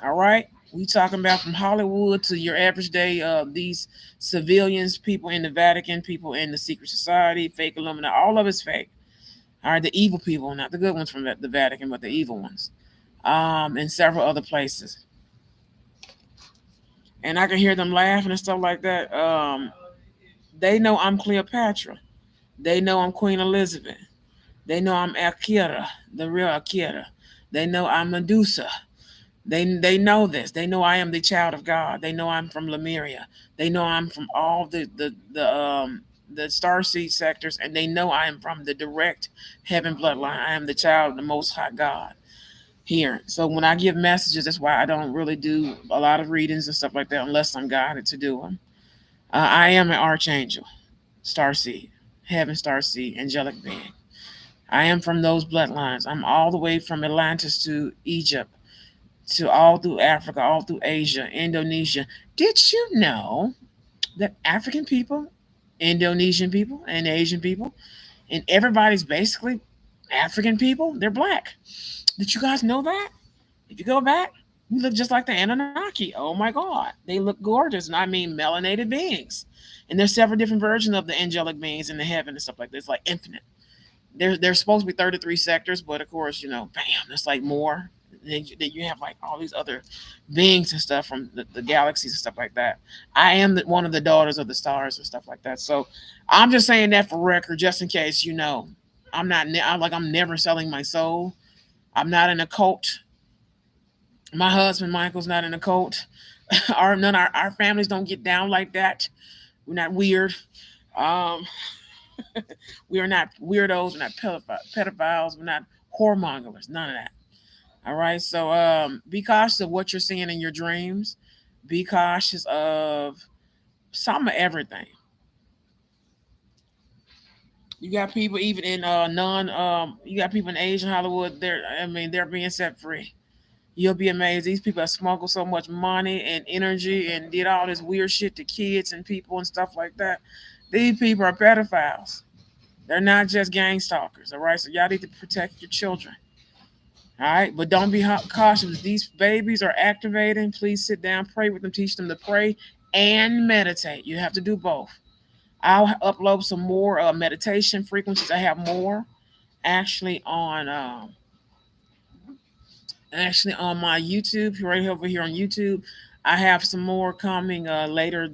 All right. We talking about from Hollywood to your average day these civilians, people in the Vatican, people in the secret society, fake Illuminati, all of it's fake. All right, the evil people, not the good ones from the Vatican, but the evil ones, and several other places. And I can hear them laughing and stuff like that. They know I'm Cleopatra. They know I'm Queen Elizabeth. They know I'm Akira, the real Akira. They know I'm Medusa. They know this. They know I am the child of God. They know I'm from Lemuria. They know I'm from all the star seed sectors, and they know I am from the direct heaven bloodline. I am the child of the Most High God here. So when I give messages, that's why I don't really do a lot of readings and stuff like that unless I'm guided to do them. I am an archangel, star seed, heaven star seed, angelic being. I am from those bloodlines. I'm all the way from Atlantis to Egypt. to all through Africa, all through Asia, Indonesia. Did you know that African people, Indonesian people, and Asian people, and everybody's basically African people? They're black. Did you guys know that? If you go back, we look just like the Anunnaki. Oh my God. They look gorgeous. And I mean melanated beings. And there's several different versions of the angelic beings in the heaven and stuff like this, like infinite. There's supposed to be 33 sectors, but of course, bam, it's like more. Then you have like all these other beings and stuff from the galaxies and stuff like that. I am one of the daughters of the stars and stuff like that. So I'm just saying that for record, just in case I'm not. I'm never selling my soul. I'm not in a cult. My husband Michael's not in a cult. Our families don't get down like that. We're not weird. Um, we are not weirdos. We're not pedophiles. We're not whoremongers. None of that. All right. So be cautious of what you're seeing in your dreams. Be cautious of some of everything. You got people even in non you got people in Asian Hollywood. They're being set free. You'll be amazed. These people have smuggled so much money and energy and did all this weird shit to kids and people and stuff like that. These people are pedophiles. They're not just gang stalkers. All right. So y'all need to protect your children. All right, but don't be cautious. These babies are activating. Please sit down, pray with them, teach them to pray and meditate. You have to do both. I'll upload some more meditation frequencies. I have more actually on my YouTube. Right over here on YouTube. I have some more coming later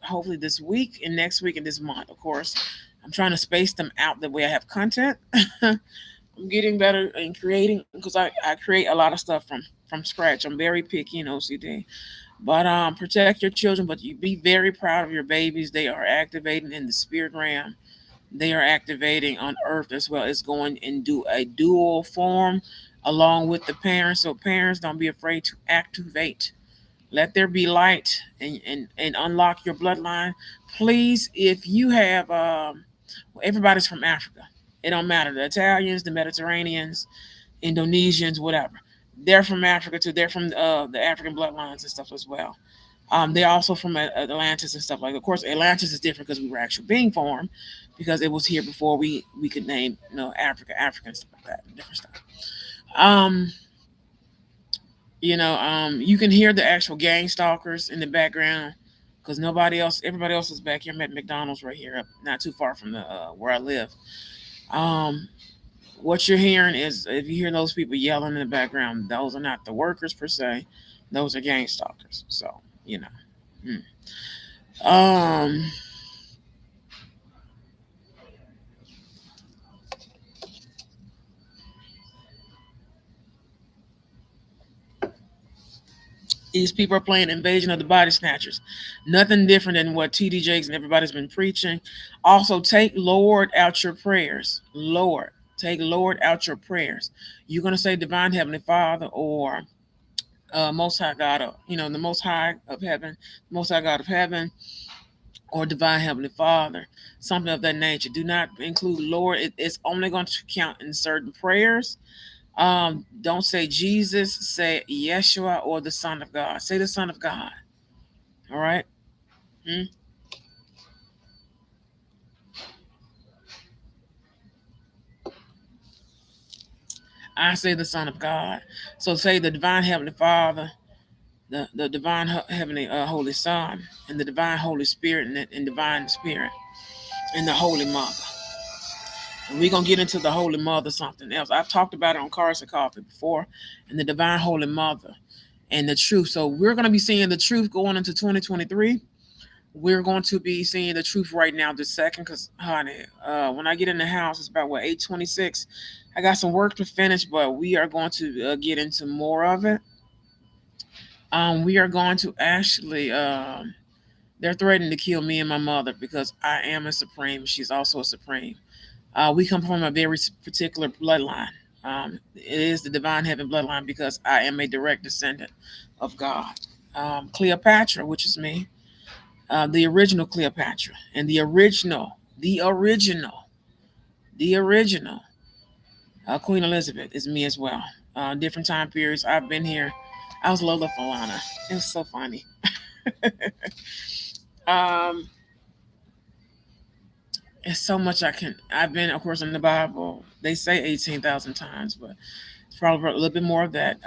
hopefully this week and next week and this month. Of course, I'm trying to space them out the way I have content. I'm getting better in creating because I create a lot of stuff from scratch. I'm very picky and OCD. But protect your children, but you be very proud of your babies. They are activating in the spirit realm. They are activating on earth as well. It's going into a dual form along with the parents. So parents, don't be afraid to activate. Let there be light and unlock your bloodline. Please, if you have everybody's from Africa. It don't matter. The Italians, the Mediterraneans, Indonesians, whatever. They're from Africa too. They're from the African bloodlines and stuff as well. They're also from Atlantis and stuff like that. Of course, Atlantis is different because we were actually being formed because it was here before we could name Africa, African stuff like that, different stuff. Um, you can hear the actual gang stalkers in the background because everybody else is back here. I'm at McDonald's right here, not too far from the where I live. Um, what you're hearing is if you hear those people yelling in the background, those are not the workers per se; those are gang stalkers. So you know, mm. um, these people are playing Invasion of the Body Snatchers. Nothing different than what TD Jakes and everybody's been preaching. Also, take Lord out your prayers. Lord, take Lord out your prayers. You're gonna say Divine Heavenly Father or Most High God, the Most High of Heaven, Most High God of Heaven, or Divine Heavenly Father, something of that nature. Do not include Lord. It's only going to count in certain prayers. Don't say Jesus, say Yeshua or the Son of God. Say the Son of God. All right. Hmm? I say the Son of God. So say the Divine Heavenly Father, the Divine Heavenly Holy Son, and the Divine Holy Spirit, and Divine Spirit, and the Holy Mother. And we're gonna get into the Holy Mother something else. I've talked about it on Cars and Coffee before, and the Divine Holy Mother and the truth. So we're gonna be seeing the truth going into 2023. We're going to be seeing the truth right now, this second, because honey, when I get in the house, it's about 8:26. I got some work to finish, but we are going to get into more of it. We are going to actually. They're threatening to kill me and my mother because I am a supreme. She's also a supreme. We come from a very particular bloodline. It is the divine heaven bloodline because I am a direct descendant of God. Cleopatra, which is me, the original Cleopatra, and the original Queen Elizabeth is me as well. Different time periods. I've been here. I was Lola Falana. It was so funny. Um, it's so much I can. I've been, of course, in the Bible. They say 18,000 times, but it's probably a little bit more of that.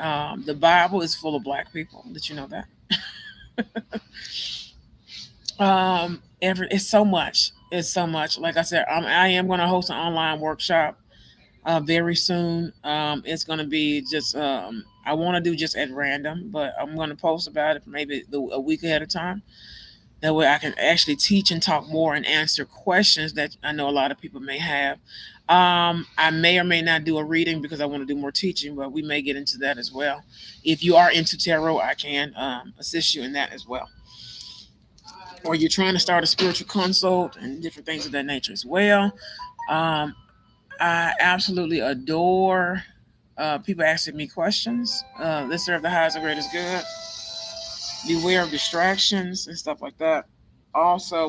The Bible is full of black people. Did you know that? It's so much. It's so much. Like I said, I am going to host an online workshop very soon. It's going to be just. I want to do just at random, but I'm going to post about it maybe a week ahead of time. That way, I can actually teach and talk more and answer questions that I know a lot of people may have. I may or may not do a reading because I want to do more teaching, but we may get into that as well. If you are into tarot, I can assist you in that as well. Or you're trying to start a spiritual consult and different things of that nature as well. Um, I absolutely adore people asking me questions. Let's serve the highest and greatest good. Beware of distractions and stuff like that. Also,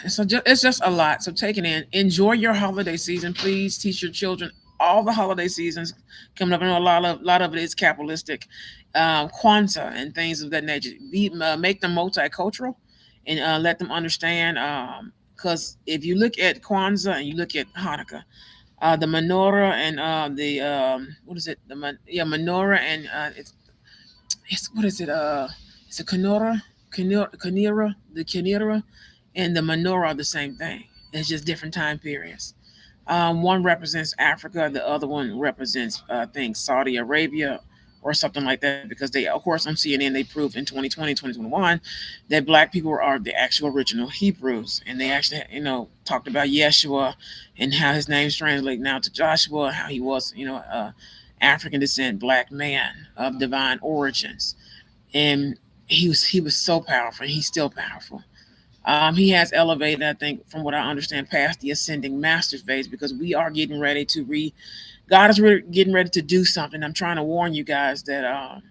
it's just a lot. So take it in. Enjoy your holiday season. Please teach your children all the holiday seasons coming up. I know a lot of it is capitalistic, Kwanzaa and things of that nature. Make them multicultural and let them understand. Because if you look at Kwanzaa and you look at Hanukkah, the menorah and the what is it? Menorah and it's what is it? It's a Kanira, and the menorah are the same thing. It's just different time periods. One represents Africa, the other one represents, I think, Saudi Arabia or something like that. Because they, of course, on CNN, they proved in 2020, 2021 that black people are the actual original Hebrews. And they actually, talked about Yeshua and how his name's translated now to Joshua, how he was, African descent, black man of divine origins. And he was so powerful, and he's still powerful. He has elevated, I think, from what I understand, past the ascending master phase because we are getting ready to God is really getting ready to do something. I'm trying to warn you guys that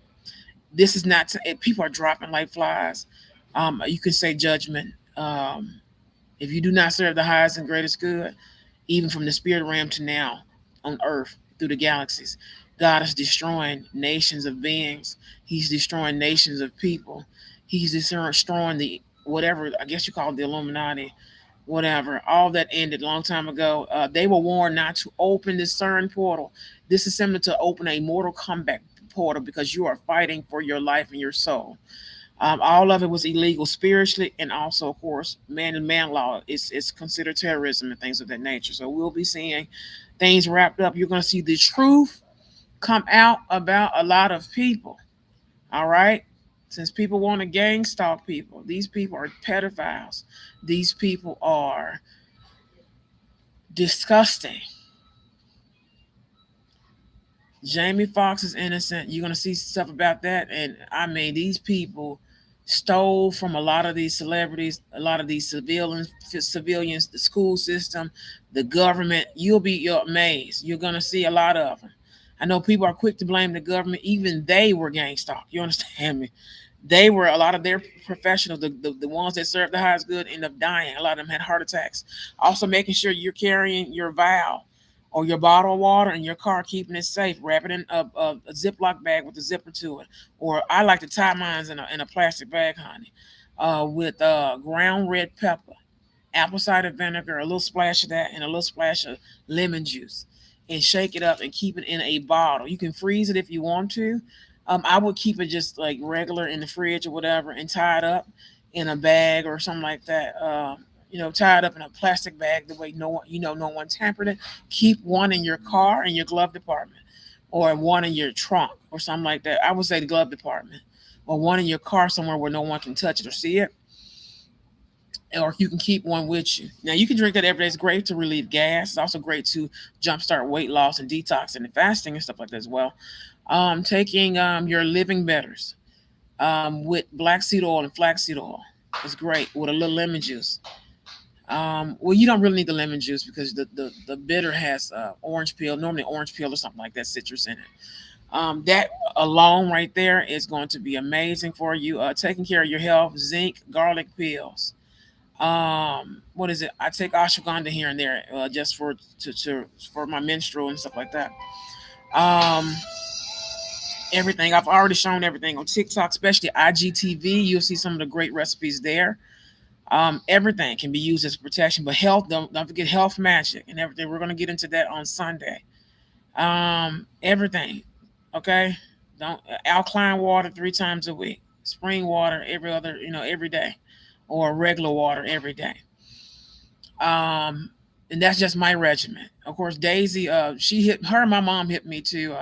this is not. People are dropping like flies. You can say judgment. If you do not serve the highest and greatest good, even from the spirit realm to now on earth through the galaxies, God is destroying nations of beings. He's destroying nations of people. He's destroying the whatever, I guess you call it, the Illuminati, whatever. All that ended a long time ago. They were warned not to open this CERN portal. This is similar to open a Mortal Kombat portal because you are fighting for your life and your soul. All of it was illegal spiritually, and also, of course, man and man law is considered terrorism and things of that nature. So we'll be seeing things wrapped up. You're going to see the truth come out about a lot of people. All right, since people want to gang stalk people, these people are pedophiles. These people are disgusting. Jamie Foxx is innocent. You're gonna see stuff about that, and I mean, these people stole from a lot of these celebrities, a lot of these civilians, the school system, the government. You're amazed. You're gonna see a lot of them. I know people are quick to blame the government. Even they were gang stalked. You understand me? They were a lot of their professionals, the ones that served the highest good, end up dying. A lot of them had heart attacks. Also, making sure you're carrying your vial or your bottle of water in your car, keeping it safe. Wrap it in a Ziploc bag with a zipper to it. Or I like to tie mine in a plastic bag, honey, with ground red pepper, apple cider vinegar, a little splash of that, and a little splash of lemon juice, and shake it up and keep it in a bottle. You can freeze it if you want to. I would keep it just like regular in the fridge or whatever, and tie it up in a bag or something like that. Tie it up in a plastic bag the way no one tampered it. Keep one in your car in your glove department, or one in your trunk or something like that. I would say the glove department, or one in your car somewhere where no one can touch it or see it, or you can keep one with you. Now you can drink that every day. It's great to relieve gas. It's also great to jumpstart weight loss and detox and fasting and stuff like that as well. Taking your living betters with black seed oil and flaxseed oil is great with a little lemon juice. Well, you don't really need the lemon juice because the bitter has orange peel, normally orange peel or something like that, citrus in it. That alone right there is going to be amazing for you. Taking care of your health, zinc, garlic pills. What is it? I take ashwagandha here and there, just for my menstrual and stuff like that. Um, Everything I've already shown everything on TikTok, especially IGTV. You'll see some of the great recipes there. Everything can be used as protection, but health, don't forget health magic and everything. We're going to get into that on Sunday. Everything, okay? Don't Alkaline water 3 times a week, spring water every other, every day, or regular water every day. Um, and that's just my regimen. Of course, Daisy, she hit her and my mom hit me to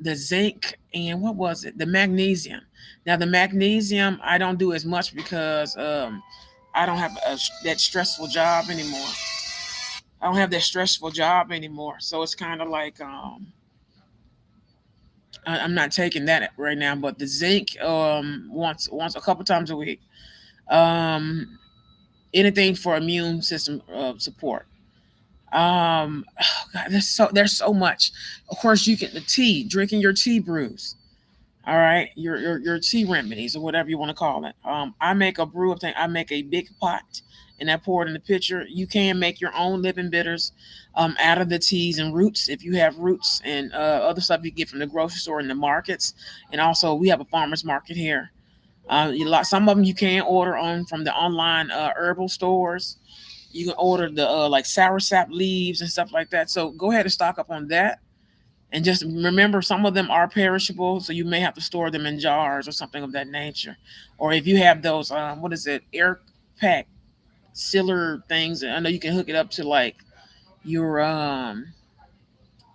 the zinc and what was it? The magnesium. Now the magnesium I don't do as much because I don't have that stressful job anymore. I don't have that stressful job anymore, so it's kind of like I'm not taking that right now. But the zinc, once a couple times a week. Um, Anything for immune system support. Oh God, there's so much. Of course, you can the tea, drinking your tea brews. All right, your tea remedies or whatever you want to call it. I make a brew of thing. I make a big pot and I pour it in the pitcher. You can make your own living bitters out of the teas and roots if you have roots and other stuff you get from the grocery store and the markets. And also, we have a farmers market here. Some of them you can order on from the online herbal stores. You can order the like sour sap leaves and stuff like that. So go ahead and stock up on that. And just remember, some of them are perishable, so you may have to store them in jars or something of that nature. Or if you have those, what is it, air pack sealer things, I know you can hook it up to like your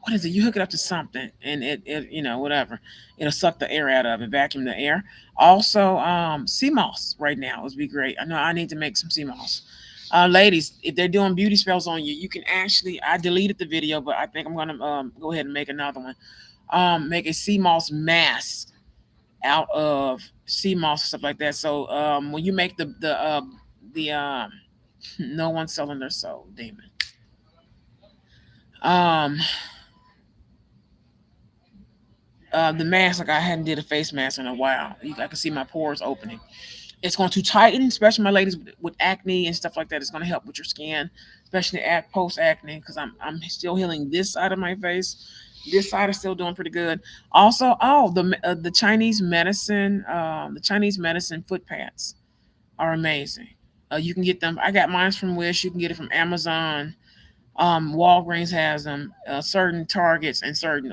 what is it? You hook it up to something, and it whatever, it'll suck the air out of it, vacuum the air. Also, sea moss right now would be great. I know I need to make some sea moss. Ladies, if they're doing beauty spells on you, you can actually. I deleted the video, but I think I'm gonna go ahead and make another one. Make a sea moss mask out of sea moss and stuff like that. So when you make the no one's selling their soul, demon. Um, the mask, like I hadn't did a face mask in a while. I can see my pores opening. It's going to tighten, especially my ladies with acne and stuff like that. It's going to help with your skin, especially at post acne, because I'm still healing this side of my face. This side is still doing pretty good. Also, the Chinese medicine foot pads are amazing. You can get them. I got mine from Wish. You can get it from Amazon. Walgreens has them. Certain Targets and certain.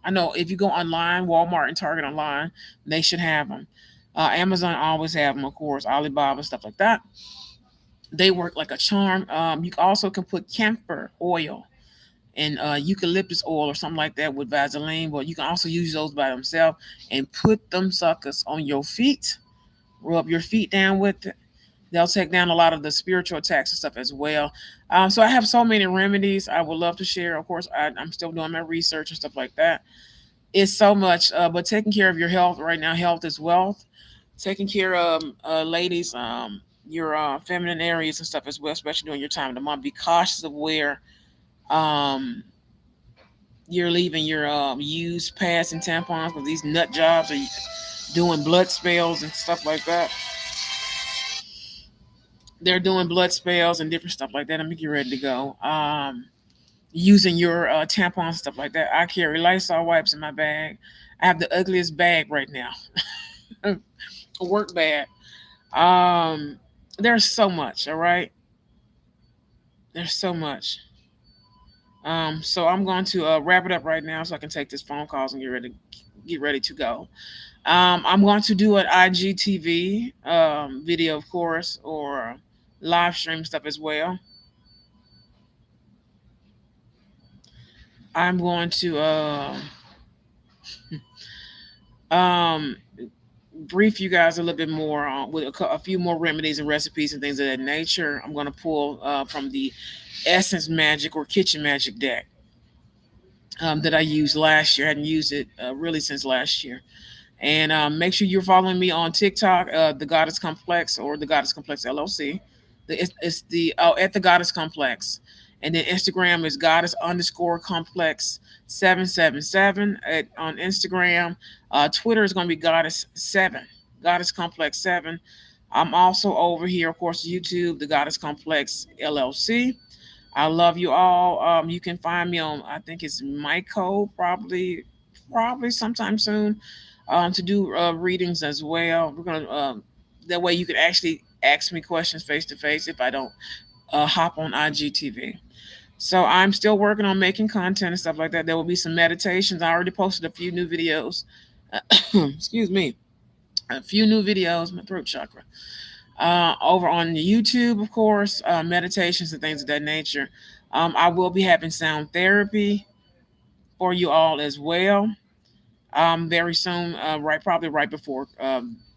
I know if you go online, Walmart and Target online, they should have them. Amazon always have them, of course. Alibaba stuff like that. They work like a charm. You also can put camphor oil and eucalyptus oil or something like that with Vaseline, but you can also use those by themselves and put them suckers on your feet. Rub your feet down with it. They'll take down a lot of the spiritual attacks and stuff as well. So I have so many remedies I would love to share. Of course, I'm still doing my research and stuff like that. It's so much, but taking care of your health right now, health is wealth. Taking care of ladies, your feminine areas and stuff as well, especially during your time of the month. Be cautious of where um, you're leaving your used pads and tampons because these nut jobs are doing blood spells and stuff like that. They're doing blood spells and different stuff like that. I'm make you ready to go. Using your tampons and stuff like that. I carry Lysol wipes in my bag. I have the ugliest bag right now, a work bag. Um, there's so much. All right, there's so much. So I'm going to wrap it up right now so I can take this phone calls and get ready to go. I'm going to do an IGTV video, of course, or live stream stuff as well. I'm going to um, brief you guys a little bit more on with a few more remedies and recipes and things of that nature. I'm going to pull from the Essence Magic or Kitchen Magic deck that I used last year. I hadn't used it really since last year. And make sure you're following me on TikTok, the Goddess Complex or the Goddess Complex LLC. It's the at the Goddess Complex, and then Instagram is Goddess underscore Complex 777 on Instagram. Twitter is going to be Goddess 7, Goddess Complex 7. I'm also over here, of course, YouTube, the Goddess Complex LLC. I love you all. You can find me on, I think it's Michael, probably sometime soon, to do readings as well. We're gonna that way you can actually ask me questions face to face if I don't hop on IGTV. So I'm still working on making content and stuff like that. There will be some meditations. I already posted a few new videos. Excuse me, a few new videos. My throat chakra. Over on YouTube, of course, meditations and things of that nature. I will be having sound therapy for you all as well, very soon, right, probably right before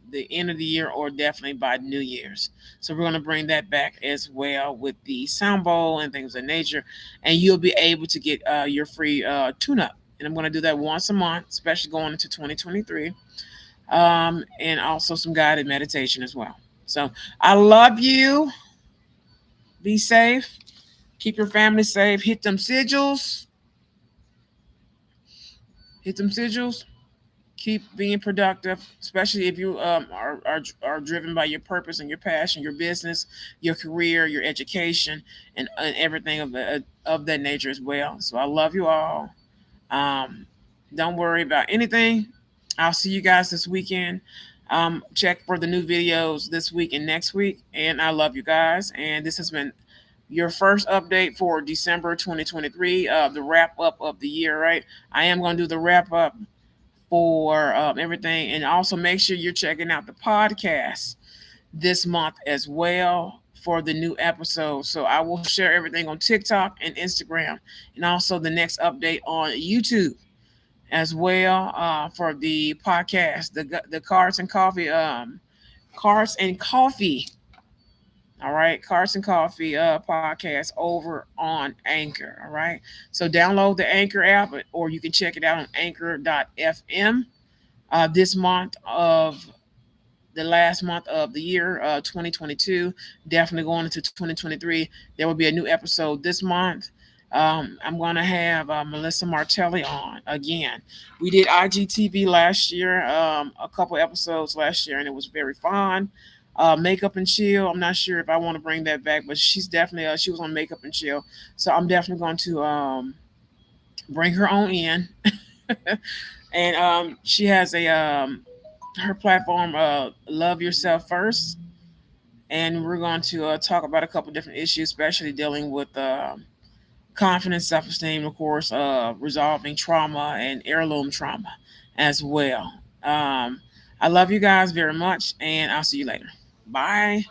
the end of the year or definitely by New Year's. So we're going to bring that back as well with the sound bowl and things of that nature, and you'll be able to get your free tune-up. And I'm going to do that once a month, especially going into 2023, and also some guided meditation as well. So I love you. Be safe. Keep your family safe. Hit them sigils. Hit them sigils. Keep being productive, especially if you are driven by your purpose and your passion, your business, your career, your education, and everything of that nature as well. So I love you all. Um, don't worry about anything. I'll see you guys this weekend. Check for the new videos this week and next week. And I love you guys. And this has been your first update for December 2023, the wrap up of the year, right? I am going to do the wrap up for everything. And also make sure you're checking out the podcast this month as well for the new episode. So I will share everything on TikTok and Instagram, and also the next update on YouTube as well for the podcast, the Cards and Coffee. All right, Cards and Coffee podcast over on Anchor. All right, so download the Anchor app, or you can check it out on Anchor.fm. This month of the last month of the year, 2022, definitely going into 2023. There will be a new episode this month. I'm going to have Melissa Martelli on again. We did IGTV last year, a couple episodes last year, and it was very fun. Makeup and Chill. I'm not sure if I want to bring that back, but she's definitely she was on Makeup and Chill, so I'm definitely going to bring her on in. And she has a her platform, Love Yourself First, and we're going to talk about a couple different issues, especially dealing with confidence, self-esteem, of course, resolving trauma and heirloom trauma as well. I love you guys very much, and I'll see you later. Bye.